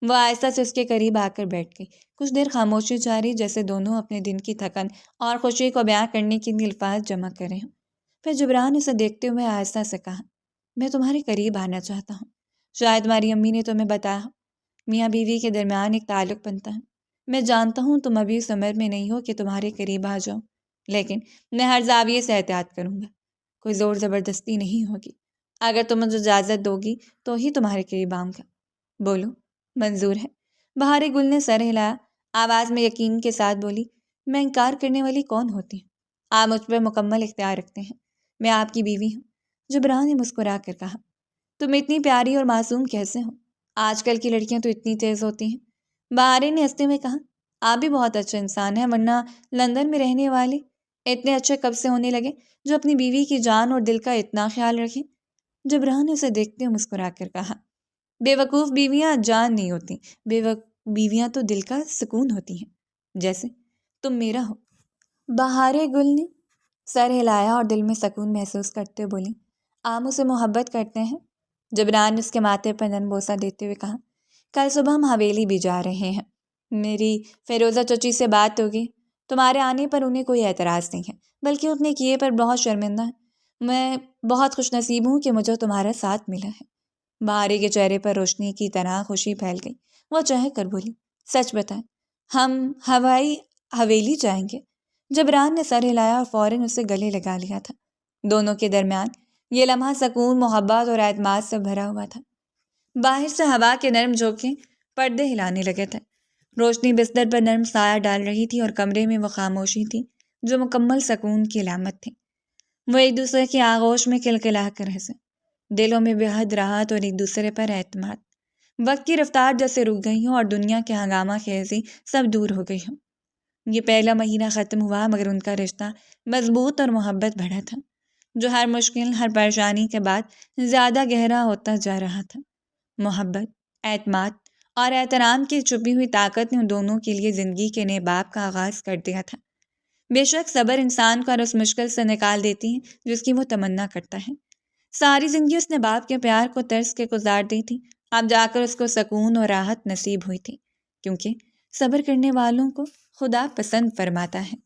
وہ آہستہ سے اس کے قریب آ کر بیٹھ گئی۔ کچھ دیر خاموشی جاری، جیسے دونوں اپنے دن کی تھکن اور خوشی کو بیان کرنے کے لیے الفاظ جمع کر رہے ہوں۔ پھر جبران اسے دیکھتے ہوئے آہستہ سے کہا، میں تمہارے قریب آنا چاہتا ہوں۔ شاید تمہاری امی نے تمہیں بتایا ہو، میاں بیوی کے درمیان ایک تعلق بنتا ہے۔ میں جانتا ہوں تم ابھی اس عمر میں نہیں ہو کہ تمہارے قریب آ جاؤ، لیکن میں ہر زاویے سے احتیاط کروں گا۔ کوئی زور زبردستی نہیں ہوگی۔ اگر تم مجھے اجازت دو گی تو ہی تمہارے قریب آؤں گا۔ بولو، منظور ہے؟ بہار گل نے سر ہلایا، آواز میں یقین کے ساتھ بولی، میں انکار کرنے والی کون ہوتی ہوں؟ آپ مجھ پہ مکمل اختیار رکھتے ہیں، میں آپ کی بیوی ہوں۔ جبران نے مسکرا کر کہا، تم اتنی پیاری اور معصوم کیسے ہو؟ آج کل کی لڑکیاں تو اتنی تیز ہوتی ہیں۔ بہارے نے ہنستے ہوئے کہا، آپ بھی بہت اچھے انسان ہیں، ورنہ لندن میں رہنے والے اتنے اچھے کب سے ہونے لگے جو اپنی بیوی کی جان اور دل کا اتنا خیال رکھیں؟ جبران نے اسے دیکھتے ہوئے مسکرا کر کہا، بے وقوف بیویاں جان نہیں ہوتی، بیویاں تو دل کا سکون ہوتی ہیں، جیسے تم میرا ہو۔ بہار گل نے سر ہلایا اور دل میں سکون محسوس کرتے ہوئے بولی، آپ مجھ سے محبت کرتے ہیں؟ جبران نے اس کے ماتھے پر نرم بوسہ دیتے ہوئے کہا، کل صبح ہم حویلی بھی جا رہے ہیں، میری فیروزہ چچی سے بات ہوگی، تمہارے آنے پر انہیں کوئی اعتراض نہیں ہے، بلکہ اپنے کیے پر بہت شرمندہ ہے۔ میں بہت خوش نصیب ہوں کہ مجھے تمہارا ساتھ ملا ہے۔ بہارے کے چہرے پر روشنی کی طرح خوشی پھیل گئی، وہ چہک کر بولی، سچ بتائیں، ہم حویلی جائیں گے؟ جبران نے سر ہلایا اور فوراً اسے گلے لگا لیا تھا۔ دونوں کے درمیان یہ لمحہ سکون، محبت اور اعتماد سے بھرا ہوا تھا۔ باہر سے ہوا کے نرم جھونکے پردے ہلانے لگے تھے، روشنی بستر پر نرم سایہ ڈال رہی تھی اور کمرے میں وہ خاموشی تھی جو مکمل سکون کی علامت تھی۔ وہ ایک دوسرے کی آغوش میں کلکلا کر ہنسے، دلوں میں بے حد راحت اور ایک دوسرے پر اعتماد۔ وقت کی رفتار جیسے رک گئی ہوں اور دنیا کے ہنگامہ خیزی سب دور ہو گئی ہوں۔ یہ پہلا مہینہ ختم ہوا مگر ان کا رشتہ مضبوط اور محبت بھرا تھا، جو ہر مشکل، ہر پریشانی کے بعد زیادہ گہرا ہوتا جا رہا تھا۔ محبت، اعتماد اور احترام کی چھپی ہوئی طاقت نے ان دونوں کے لیے زندگی کے نئے باب کا آغاز کر دیا تھا۔ بے شک صبر انسان کو ہر اس مشکل سے نکال دیتی ہے جس کی وہ تمنا کرتا ہے۔ ساری زندگی اس نے باپ کے پیار کو ترس کے گزار دی تھی، اب جا کر اس کو سکون اور راحت نصیب ہوئی تھی، کیونکہ صبر کرنے والوں کو خدا پسند فرماتا ہے۔